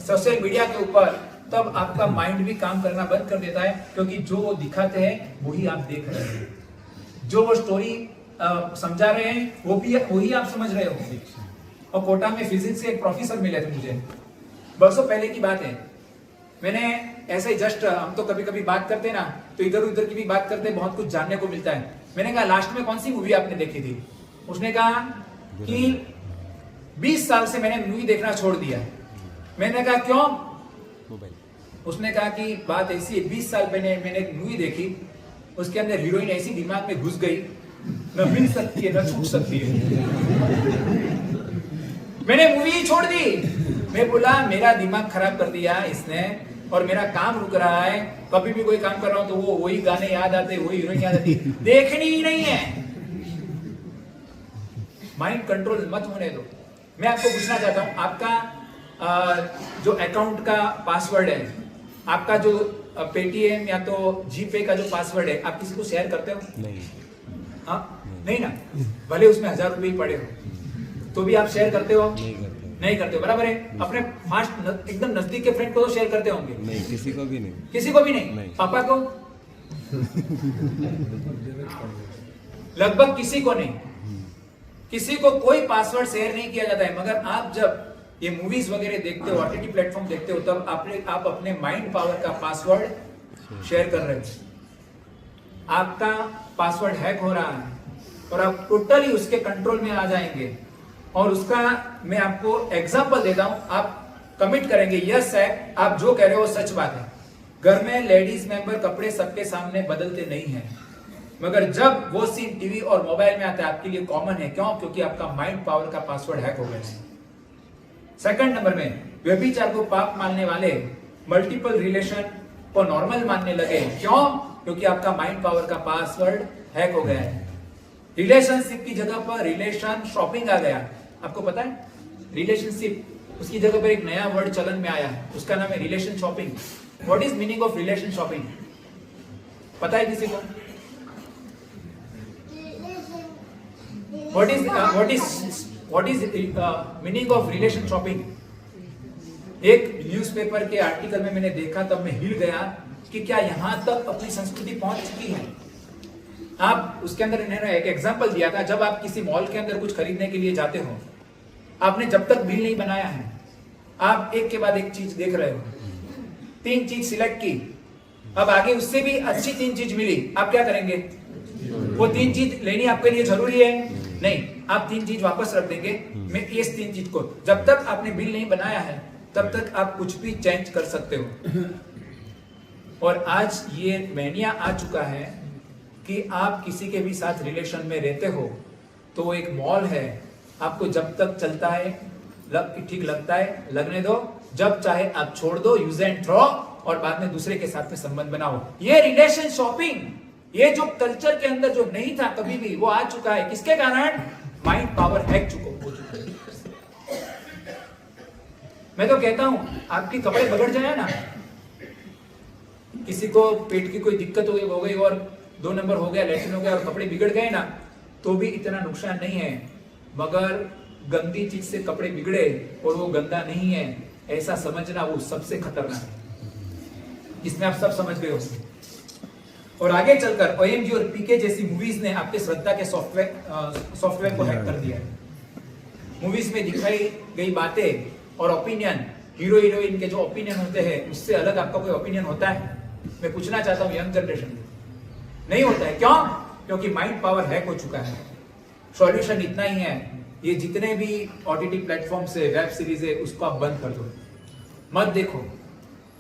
सोशल मीडिया के ऊपर, तब आपका माइंड भी काम करना बंद कर देता है, क्योंकि जो वो दिखाते हैं वही आप देख रहे हैं, जो वो स्टोरी समझा रहे हैं वही आप समझ रहे हो। और कोटा में फिजिक्स के एक प्रोफेसर मिले थे मुझे, बरसों पहले की बात है। मैंने ऐसे ही जस्ट, हम तो कभी कभी बात करते ना तो इधर उधर की भी बात करते, बहुत कुछ जानने को मिलता है। मैंने कहा लास्ट में कौन सी मूवी आपने देखी थी? उसने कहा कि 20 साल से मैंने मूवी देखना छोड़ दिया। मैंने कहा क्यों? उसने कहा कि बात ऐसी है, 20 साल पहले मैंने एक मूवी देखी, उसके अंदर हीरोइन ऐसी दिमाग में घुस गई, न मिल सकती है न छूट सकती है, मैंने मूवी ही छोड़ दी। मैं बोला मेरा दिमाग खराब कर दिया इसने, और मेरा काम रुक रहा है। कभी भी कोई काम कर रहा हूं तो वो वही गाने याद आते, वही हीरोइन याद आती, देखनी ही नहीं है। माइंड कंट्रोल मत होने दो। मैं आपको पूछना चाहता हूं, आपका जो अकाउंट का पासवर्ड है, आपका जो पेटीएम या तो जीपे का जो पासवर्ड है, आप किसी को शेयर करते हो? नहीं। हाँ, नहीं ना, भले उसमें 1000 रुपए ही पड़े हो तो भी आप शेयर करते हो? नहीं करते हो, बराबर है। अपने फास्ट एकदम नजदीक के फ्रेंड को तो शेयर करते होंगे? नहीं, किसी को भी नहीं। किसी को भी नहीं, नहीं। पापा को? लगभग किसी को नहीं, किसी को कोई पासवर्ड शेयर नहीं किया जाता है। मगर आप जब ये मूवीज वगैरह देखते हो, ओटीटी प्लेटफॉर्म देखते हो, तब आप अपने माइंड पावर का पासवर्ड शेयर कर रहे हो। आपका पासवर्ड हैक हो रहा है और आप टोटली उसके कंट्रोल में आ जाएंगे। और उसका मैं आपको एग्जांपल देता हूं, आप कमिट करेंगे यस है, आप जो कह रहे हो सच बात है। घर में लेडीज मेंबर कपड़े सबके सामने बदलते नहीं हैं, मगर जब वो सीन टीवी और मोबाइल में आता है आपके लिए कॉमन है। क्यों? क्योंकि आपका माइंड पावर का पासवर्ड हैक हो गया है। सेकंड नंबर में, व्यभिचार को पाप मानने वाले मल्टीपल रिलेशन को नॉर्मल मानने लगे। क्यों? क्योंकि आपका माइंड पावर का पासवर्ड हैक हो गया है। रिलेशनशिप की जगह पर रिलेशन शॉपिंग आ गया। आपको पता है, रिलेशनशिप, उसकी जगह पर एक नया वर्ड चलन में आया, उसका नाम है relation shopping. What is meaning of relation shopping? पता है किसी को? What is meaning of relation shopping? एक न्यूज़पेपर के आर्टिकल में मैंने देखा, तब मैं हिल गया कि क्या यहां तक अपनी संस्कृति पहुंच चुकी है। आप उसके अंदर इन्होंने एक एग्जांपल दिया था, जब आप किसी मॉल के अंदर कुछ खरीदने के लिए जाते हो, आपने जब तक बिल नहीं बनाया है, आप एक के बाद एक चीज देख रहे हो, 3 चीज सिलेक्ट की, अब आगे उससे भी अच्छी 3 चीज मिली, आप क्या करेंगे? वो 3 चीज लेनी आपके लिए जरूरी है? नहीं, आप 3 चीज वापस रख देंगे। मैं इस 3 चीज को, जब तक आपने बिल नहीं बनाया है तब तक आप कुछ भी चेंज कर सकते हो। और आज ये मैनिया आ चुका है कि आप किसी के भी साथ रिलेशन में रहते हो तो वो एक मॉल है, आपको जब तक चलता है ठीक लगता है लगने दो, जब चाहे आप छोड़ दो, यूज एंड थ्रो, और बाद में दूसरे के साथ में संबंध बनाओ। ये रिलेशन शॉपिंग, ये जो कल्चर के अंदर जो नहीं था कभी भी, वो आ चुका है। किसके कारण? माइंड पावर हैक हो चुका है। मैं तो कहता हूं आपके कपड़े बगड़ जाए ना, किसी को पेट की कोई दिक्कत हो गई और 2 नंबर हो गया, लैट्रिन हो गया और कपड़े बिगड़ गए ना, तो भी इतना नुकसान नहीं है। मगर गंदी चीज से कपड़े बिगड़े और वो गंदा नहीं है ऐसा समझना, वो सबसे खतरनाक है। इसमें आप सब समझ गए होंगे। और आगे चलकर OMG और PK जैसी मूवीज ने आपके श्रद्धा के सॉफ्टवेयर को हैक कर दिया है। मूवीज में दिखाई गई बातें और ओपिनियन, हीरो हीरोइन के जो ओपिनियन होते हैं उससे अलग आपका कोई ओपिनियन होता है? मैं पूछना चाहता हूँ यंग जनरेशन को, नहीं होता है। क्यों? क्योंकि माइंड पावर हैक हो चुका है। सॉल्यूशन इतना ही है, ये जितने भी OTT प्लेटफॉर्म से वेब सीरीज है उसको आप बंद कर दो, मत देखो।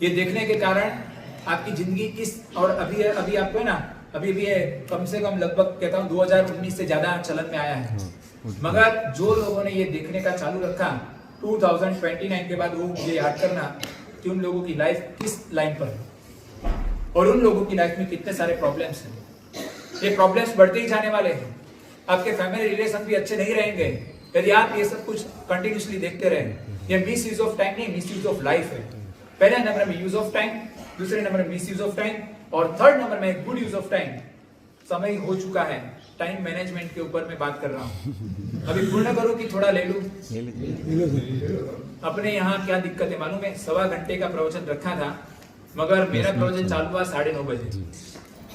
ये देखने के कारण आपकी जिंदगी किस, और अभी आपको है ना, अभी भी कम से कम लगभग कहता हूँ 2019 से ज्यादा चलन में आया है। मगर जो लोगों ने ये देखने का चालू रखा 2029 के बाद, वो मुझे याद करना कि उन लोगों की लाइफ किस लाइन पर है और उन लोगों की लाइफ में कितने सारे प्रॉब्लम्स हैं। ये प्रॉब्लम्स बढ़ते ही जाने वाले हैं। आपके फैमिली रिलेशन भी अच्छे नहीं रहेंगे यदि आप ये सब कुछ कंटिन्यूसली देखते रहे। ये मिस यूज ऑफ टाइम नहीं, मिस यूज ऑफ लाइफ है। पहले नंबर में यूज ऑफ टाइम, दूसरे नंबर में मिस यूज ऑफ टाइम, और थर्ड नंबर में गुड यूज ऑफ टाइम। समय हो चुका है, टाइम मैनेजमेंट के ऊपर मैं बात कर रहा हूँ। अभी पूर्ण करो कि थोड़ा ले लूं? अपने यहाँ क्या दिक्कत है मालूम है? 1.25 घंटे का प्रवचन रखा था, मगर मेरा प्रवचन चालू हुआ 9:30 बजे।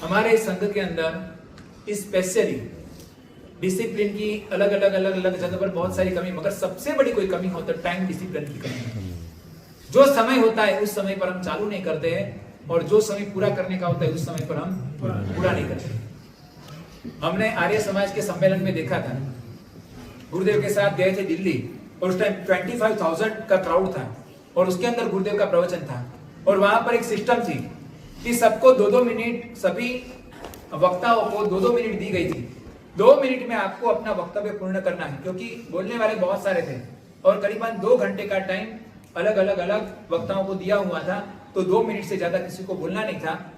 हमारे संघ के अंदर स्पेशली डिसिप्लिन की अलग अलग जगह पर बहुत सारी कमी, मगर सबसे बड़ी कोई कमी होता है टाइम डिसिप्लिन की कमी। जो समय होता है उस समय पर हम चालू नहीं करते हैं, और जो समय पूरा करने का होता है उस समय पर हम पूरा नहीं करते। हमने आर्य समाज के सम्मेलन में देखा था, गुरुदेव के साथ गए थे दिल्ली, और उस टाइम 25,000 का क्राउड था, और उसके अंदर गुरुदेव का प्रवचन था। और वहां पर एक सिस्टम थी कि सबको 2-2 मिनट, सभी वक्ताओं को 2-2 मिनट दी गई थी। 2 मिनट में आपको अपना वक्तव्य पूर्ण करना है, क्योंकि बोलने वाले बहुत सारे थे और करीबन 2 घंटे का टाइम अलग अलग वक्ताओं को दिया हुआ था। तो 2 मिनट से ज्यादा किसी को बोलना नहीं था।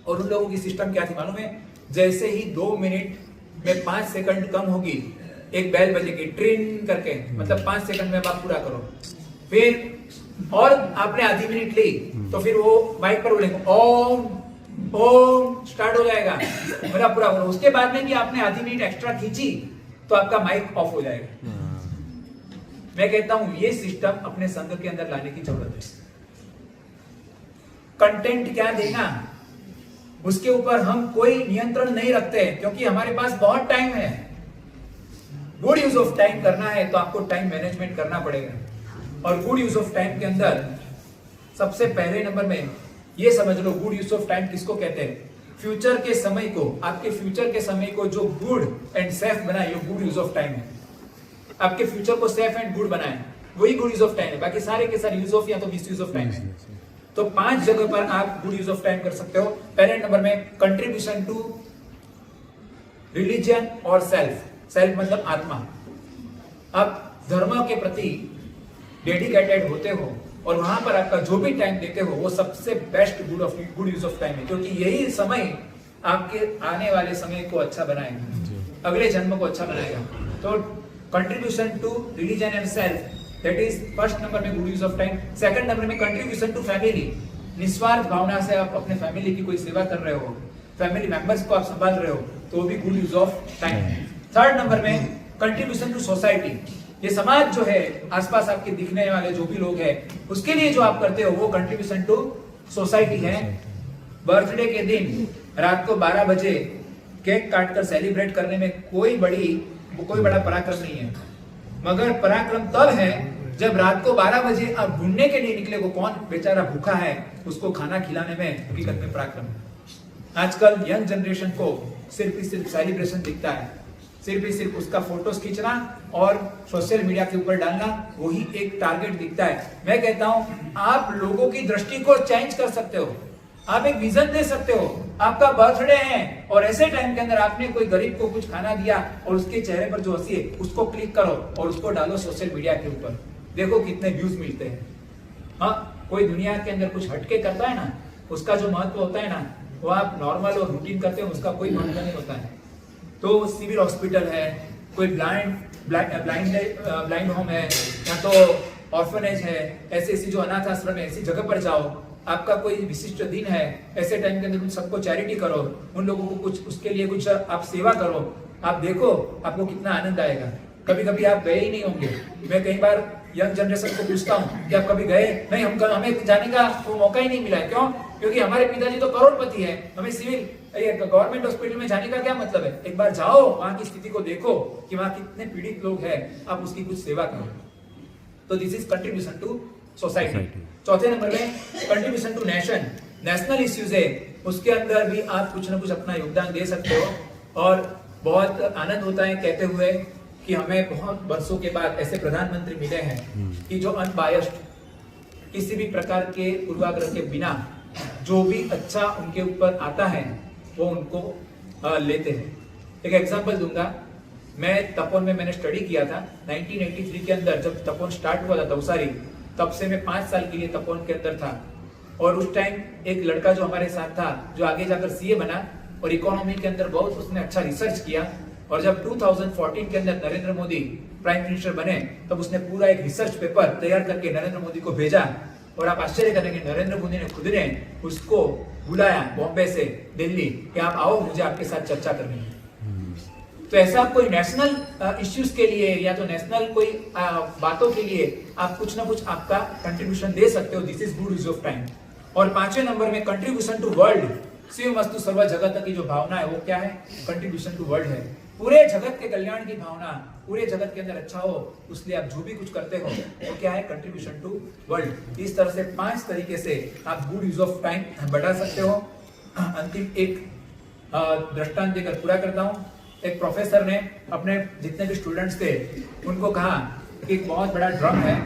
और उन लोगों की सिस्टम क्या थी मालूम है? जैसे ही 2 मिनट में 5 सेकंड कम होगी, एक बेल बजेगी ट्रिन करके, मतलब 5 सेकंड में आप पूरा करो। फिर और आपने आधी मिनट ली तो फिर वो माइक पर बोलेंगे ओम ओम, स्टार्ट हो जाएगा, मतलब पूरा करो। उसके बाद में कि आपने आधी मिनट एक्स्ट्रा खींची तो आपका माइक ऑफ हो जाएगा। मैं कहता हूं ये सिस्टम अपने संघ के अंदर लाने की जरूरत है। कंटेंट क्या देना, उसके ऊपर हम कोई नियंत्रण नहीं रखते, क्योंकि हमारे पास बहुत टाइम है। गुड यूज ऑफ टाइम करना है तो आपको टाइम मैनेजमेंट करना पड़ेगा। और गुड यूज ऑफ टाइम के अंदर सबसे पहले नंबर में ये समझ लो, गुड यूज ऑफ टाइम किसको कहते हैं? फ्यूचर के समय को, आपके फ्यूचर के समय को जो गुड एंड सेफ बनाए, ये गुड यूज ऑफ टाइम है। आपके फ्यूचर को सेफ एंड गुड बनाए, वही गुड यूज ऑफ टाइम है। बाकी सारे के सारे यूज ऑफ या तो मिस यूज ऑफ टाइम है। तो 5 जगह पर आप गुड यूज ऑफ टाइम कर सकते हो। पहले नंबर में कंट्रीब्यूशन टू रिलीजन और सेल्फ मतलब आत्मा। आप धर्म के प्रति डेडिकेटेड होते हो और वहां पर आपका जो भी टाइम देते हो वो सबसे best good use of time है, क्योंकि यही समय आपके आने वाले समय को अच्छा बनाएगा, अगले जन्म को अच्छा बनाएगा। तो contribution to religion and self, that is first number में good use of time. Second number में कंट्रीब्यूशन टू फैमिली, निस्वार्थ भावना से आप अपने फैमिली की कोई सेवा कर रहे हो, फैमिली मेंबर्स को आप संभाल रहे हो, तो वो भी good use of time. Third number में कंट्रीब्यूशन टू सोसाइटी, ये समाज जो है आसपास आपके दिखने वाले जो भी लोग हैं उसके लिए जो आप करते हो वो कंट्रीब्यूशन टू सोसाइटी है। बर्थडे के दिन रात को 12 बजे केक काटकर सेलिब्रेट करने में कोई बड़ा पराक्रम नहीं है, मगर पराक्रम तब है जब रात को 12 बजे आप ढूंढने के लिए निकले, वो कौन बेचारा भूखा है, उसको खाना खिलाने में हकीकत में पराक्रम है। आजकल यंग जनरेशन को सिर्फ सेलिब्रेशन दिखता है, सिर्फ उसका फोटोज खींचना और सोशल मीडिया के ऊपर डालना, वही एक टारगेट दिखता है। मैं कहता हूं आप लोगों की दृष्टि को चेंज कर सकते हो, आप एक विजन दे सकते हो। आपका बर्थडे है और ऐसे टाइम के अंदर आपने कोई गरीब को कुछ खाना दिया और उसके चेहरे पर जो हंसी है उसको क्लिक करो और उसको डालो सोशल मीडिया के ऊपर, देखो कितने व्यूज मिलते हैं। हाँ, कोई दुनिया के अंदर कुछ हटके करता है ना, उसका जो महत्व होता है ना, वो आप नॉर्मल और रूटीन करते हो उसका कोई महत्व नहीं होता है। तो सिविल हॉस्पिटल है, कोई ब्लाइंड होम है, या तो ऑर्फनेज है, ऐसी जो अनाथ आश्रम है, ऐसी जगह पर जाओ आपका कोई विशिष्ट दिन है, ऐसे टाइम के अंदर उन सबको चैरिटी करो, उन लोगों को कुछ उसके लिए कुछ आप सेवा करो, आप देखो आपको कितना आनंद आएगा। कभी कभी आप गए ही नहीं होंगे। मैं कई बार यंग जनरेशन को पूछता हूँ कि आप कभी गए? नहीं, हमें जाने का वो मौका ही नहीं मिला है। क्यों? क्योंकि हमारे पिताजी तो करोड़पति है, हमें सिविल गवर्नमेंट हॉस्पिटल में जाने का क्या मतलब है? एक बार जाओ, वहां की स्थिति को देखो कि वहां कितने पीड़ित लोग हैं, आप उसकी कुछ सेवा करो। तो this is contribution to society. चौथे नंबर में contribution to nation, national issues है, उसके अंदर भी आप कुछ ना कुछ अपना योगदान दे सकते हो। और बहुत आनंद होता है कहते हुए कि हमें बहुत वर्षों के बाद ऐसे प्रधानमंत्री मिले हैं कि जो अनबायस्ड, किसी भी प्रकार के पूर्वाग्रह के बिना जो भी अच्छा उनके ऊपर आता है वो उनको लेते हैं। एक एग्जांपल दूंगा, मैं तपोन में मैंने स्टडी किया था 1983 के अंदर, जब तपोन स्टार्ट हुआ था तवसारी, तब से मैं 5 साल के लिए तपोन के अंदर था। और उस टाइम एक लड़का जो हमारे साथ था, जो आगे जाकर सीए बना और इकोनॉमी के अंदर बहुत उसने अच्छा रिसर्च किया। और जब 2014 के अंदर नरेंद्र मोदी प्राइम मिनिस्टर बने, तब उसने पूरा एक रिसर्च पेपर तैयार करके नरेंद्र मोदी को भेजा। और आप आश्चर्य करेंगे, नरेंद्र मोदी ने खुद ने उसको बुलाया बॉम्बे से दिल्ली कि आप आओ, मुझे आपके साथ चर्चा करनी है। तो ऐसा कोई नेशनल इश्यूज के लिए या तो नेशनल कोई बातों के लिए आप कुछ ना कुछ आपका कंट्रीब्यूशन दे सकते हो। This is good use of time. और 5वें नंबर में कंट्रीब्यूशन टू वर्ल्ड, शिवमस्तु सर्व जगत की जो भावना है वो क्या है? कंट्रीब्यूशन टू वर्ल्ड है। पूरे जगत के कल्याण की भावना, पूरे जगत के अंदर अच्छा हो, उसलिए आप जो भी कुछ करते हो वो क्या है? Contribution to world. इस तरह से 5 तरीके से आप गुड यूज ऑफ टाइम बढ़ा सकते हो। अंतिम एक दृष्टांत देकर पूरा करता हूँ। एक प्रोफेसर ने अपने जितने भी स्टूडेंट्स थे उनको कहा कि एक बहुत बड़ा ड्रम है,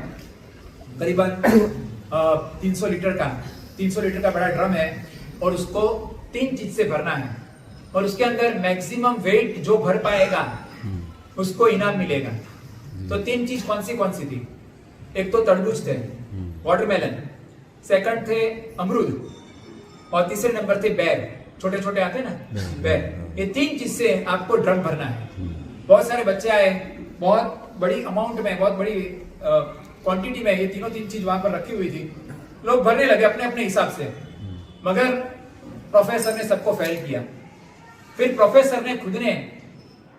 करीबन 300 लीटर का बड़ा ड्रम है, और उसको 3 चीज से भरना है, और उसके अंदर मैक्सिमम वेट जो भर पाएगा उसको इनाम मिलेगा। तो 3 चीज कौन सी थी? एक तो तरबूज थे, वाटरमेलन, सेकंड थे अमरूद, और तीसरे नंबर थे बेर, छोटे छोटे आते ना बेर। ये 3 चीज से आपको ड्रम भरना है। बहुत सारे बच्चे आए, बहुत बड़ी अमाउंट में, बहुत बड़ी क्वांटिटी में ये तीनों 3 चीज वहां पर रखी हुई थी। लोग भरने लगे अपने अपने हिसाब से, मगर प्रोफेसर ने सबको फेल किया। फिर प्रोफेसर ने खुद ने,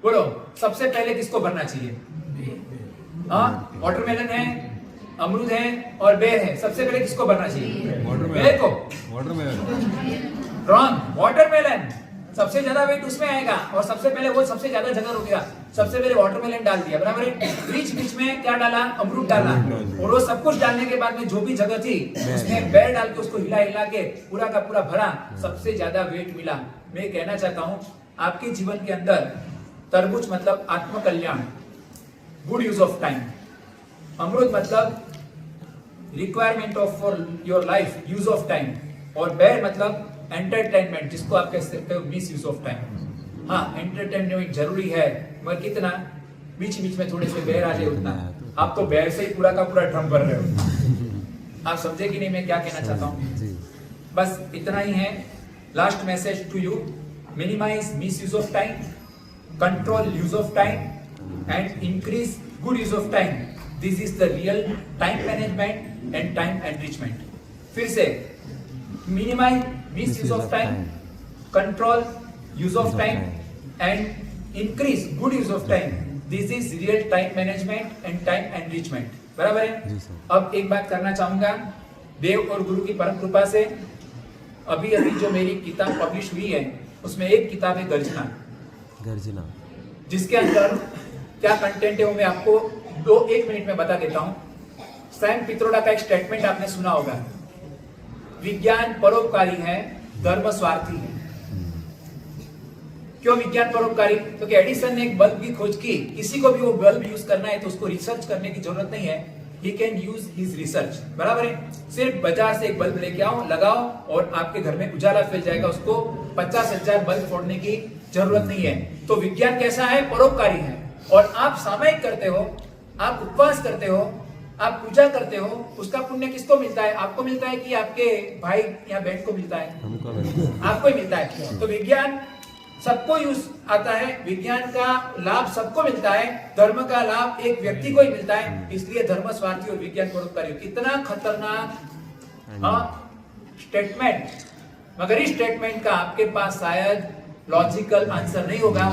बोलो सबसे पहले किसको भरना चाहिए? हाँ, वाटरमेलन है, अमरूद है और बेर है, सबसे पहले किसको भरना चाहिए? बेर को। Wrong, watermelon. सबसे ज्यादा वेट उसमें आएगा और सबसे पहले वो सबसे ज्यादा जगह रुकेगा। सबसे पहले वाटरमेलन डाल दिया, बराबर है। बीच में क्या डाला? अमरूद डाला। और वो सब कुछ डालने के बाद में जो भी जगह थी उसमें बेर डाल के उसको हिला के पूरा का पूरा भरा, सबसे ज्यादा वेट मिला। मैं कहना चाहता हूँ आपके जीवन के अंदर तरबूज मतलब आत्मकल्याण, गुड यूज ऑफ टाइम। अमरूद मतलब requirement of for your life, use of time. और बेर मतलब एंटरटेनमेंट, जिसको आप कह सकते हो मिस यूज ऑफ टाइम। हाँ, एंटरटेनमेंट जरूरी है, मगर कितना? बीच में थोड़े से बेर आ जाए उतना। आप तो बेर से ही पूरा का पूरा ड्रम भर रहे हो। आप समझे कि नहीं मैं क्या कहना चाहता हूँ? बस इतना ही है। Last message to you, minimize misuse of time, control use of time and increase good use of time. This is the real time management and time enrichment. फिर से, minimize misuse of time, control use of time and increase good use of time. This is real time management and time enrichment. बराबर है? अब एक बात करना चाहूंगा, देव और गुरु की परम कृपा से अभी जो मेरी किताब पब्लिश हुई है उसमें एक किताब है गर्जना, जिसके अंदर क्या कंटेंट है वो मैं आपको 1 मिनट में बता देता हूं। सैम पित्रोडा का एक स्टेटमेंट आपने सुना होगा, विज्ञान परोपकारी है, धर्म स्वार्थी है। क्यों विज्ञान परोपकारी? क्योंकि एडिसन ने एक बल्ब की खोज की, किसी को भी वो बल्ब यूज करना है तो उसको रिसर्च करने की जरूरत नहीं है, he can use his research। बराबर है? सिर्फ बाजार से एक बल्ब लेके आओ, लगाओ और आपके घर में उजाला फैल जाएगा। उसको 50,000 बल्ब फोड़ने की जरूरत नहीं है। तो विज्ञान कैसा है? परोपकारी है। और आप सामयिक करते हो, आप उपवास करते हो, आप पूजा करते हो, उसका पुण्य किसको मिलता है? आपको मिलता है कि आपके भाई या बहन को मिलता है? आपको ही मिलता है। तो विज्ञान सबको यूज आता है, विज्ञान का लाभ सबको मिलता है, धर्म का लाभ एक व्यक्ति को ही मिलता है। इसलिए धर्म स्वार्थी और विज्ञान परोपकारी। कितना खतरनाक स्टेटमेंट, मगर इस स्टेटमेंट का आपके पास शायद लॉजिकल आंसर नहीं होगा।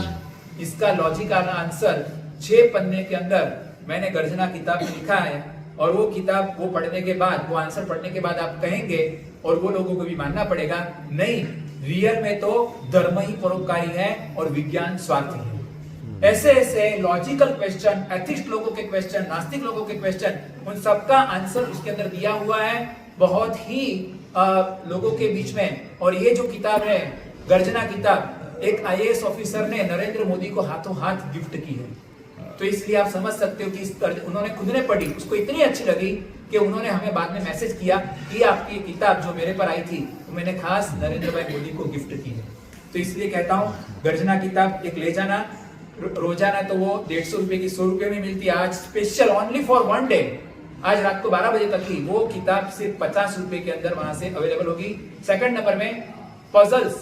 इसका लॉजिकल आंसर 6 पन्ने के अंदर मैंने गर्जना किताब में लिखा है, और वो किताब वो पढ़ने के बाद, वो आंसर पढ़ने के बाद आप कहेंगे, और वो लोगों को भी मानना पड़ेगा, नहीं, रियल में तो धर्म ही परोपकारी है और विज्ञान स्वार्थी है। ऐसे ऐसे लॉजिकल क्वेश्चन, एथिस्ट लोगों के क्वेश्चन, नास्तिक लोगों के क्वेश्चन, उन सबका आंसर उसके अंदर दिया हुआ है, बहुत ही लोगों के बीच में। और ये जो किताब है गर्जना किताब, एक आईएएस ऑफिसर ने नरेंद्र मोदी को हाथों हाथ गिफ्ट की है। तो इसलिए आप समझ सकते हो कि उन्होंने खुद ने पढ़ी, उसको इतनी अच्छी लगी कि उन्होंने हमें बाद में मैसेज किया कि आपकी किताब जो मेरे पर आई थी तो मैंने खास नरेंद्र भाई मोदी को गिफ्ट की है। तो इसलिए कहता हूँ गर्जना किताब एक ले जाना, रोजाना तो वो 150 रुपए की 100 रुपए में मिलती है, आज स्पेशल ओनली फॉर 1 डे, आज रात को 12 बजे तक ही वो किताब सिर्फ 50 रुपए के अंदर वहां से अवेलेबल होगी। सेकंड नंबर में पजल्स,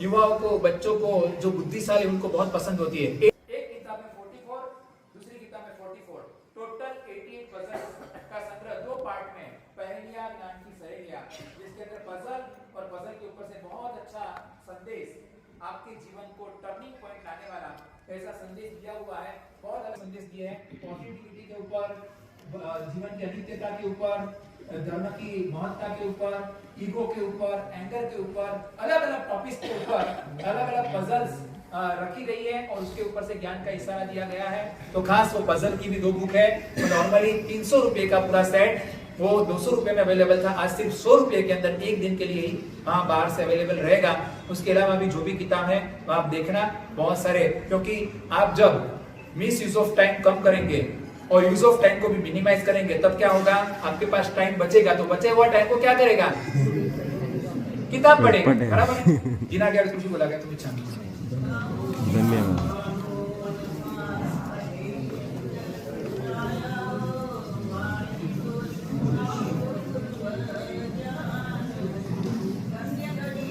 युवाओं को, बच्चों को जो बुद्धिशाली उनको बहुत पसंद होती है। एक किताब में 44, दूसरी किताब में 44, टोटल 88 पजल्स का संग्रह 2 पार्ट में, पहेलियां ज्ञान की सहेलियां, जिसके अंदर पजल और पजल के ऊपर से बहुत अच्छा संदेश, आपके जीवन को टर्निंग पॉइंट लाने वाला ऐसा संदेश दिया हुआ है। बहुत अलग संदेश दिए हैं, पॉजिटिविटी के ऊपर, जीवन की अनित्यता के ऊपर, धर्म की महत्ता के ऊपर, ईगो के ऊपर, एंगर के ऊपर, अलग अलग टॉपिक्स के ऊपर अलग अलग पजल्स रखी गई है, और उसके ऊपर से ज्ञान का इशारा दिया गया है। तो खास वो पजल की भी 2 बुक है। तो नॉर्मली 300 रुपए का पूरा सेट वो 200 रुपए में अवेलेबल था, आज सिर्फ 100 रुपए के अंदर एक दिन के लिए ही वहां बाहर से अवेलेबल रहेगा। उसके अलावा भी जो भी किताब है वो आप देखना, बहुत सारे, क्योंकि आप जब मिस यूज ऑफ टाइम कम करेंगे और यूज ऑफ टाइम को भी मिनिमाइज करेंगे, तब क्या होगा, आपके पास टाइम बचेगा, तो बचे हुआ टाइम को क्या करेगा, किताब पढ़ेगा, बराबर। जिना क्या कुछ बोला गया, तुम इच्छा। धन्यवाद।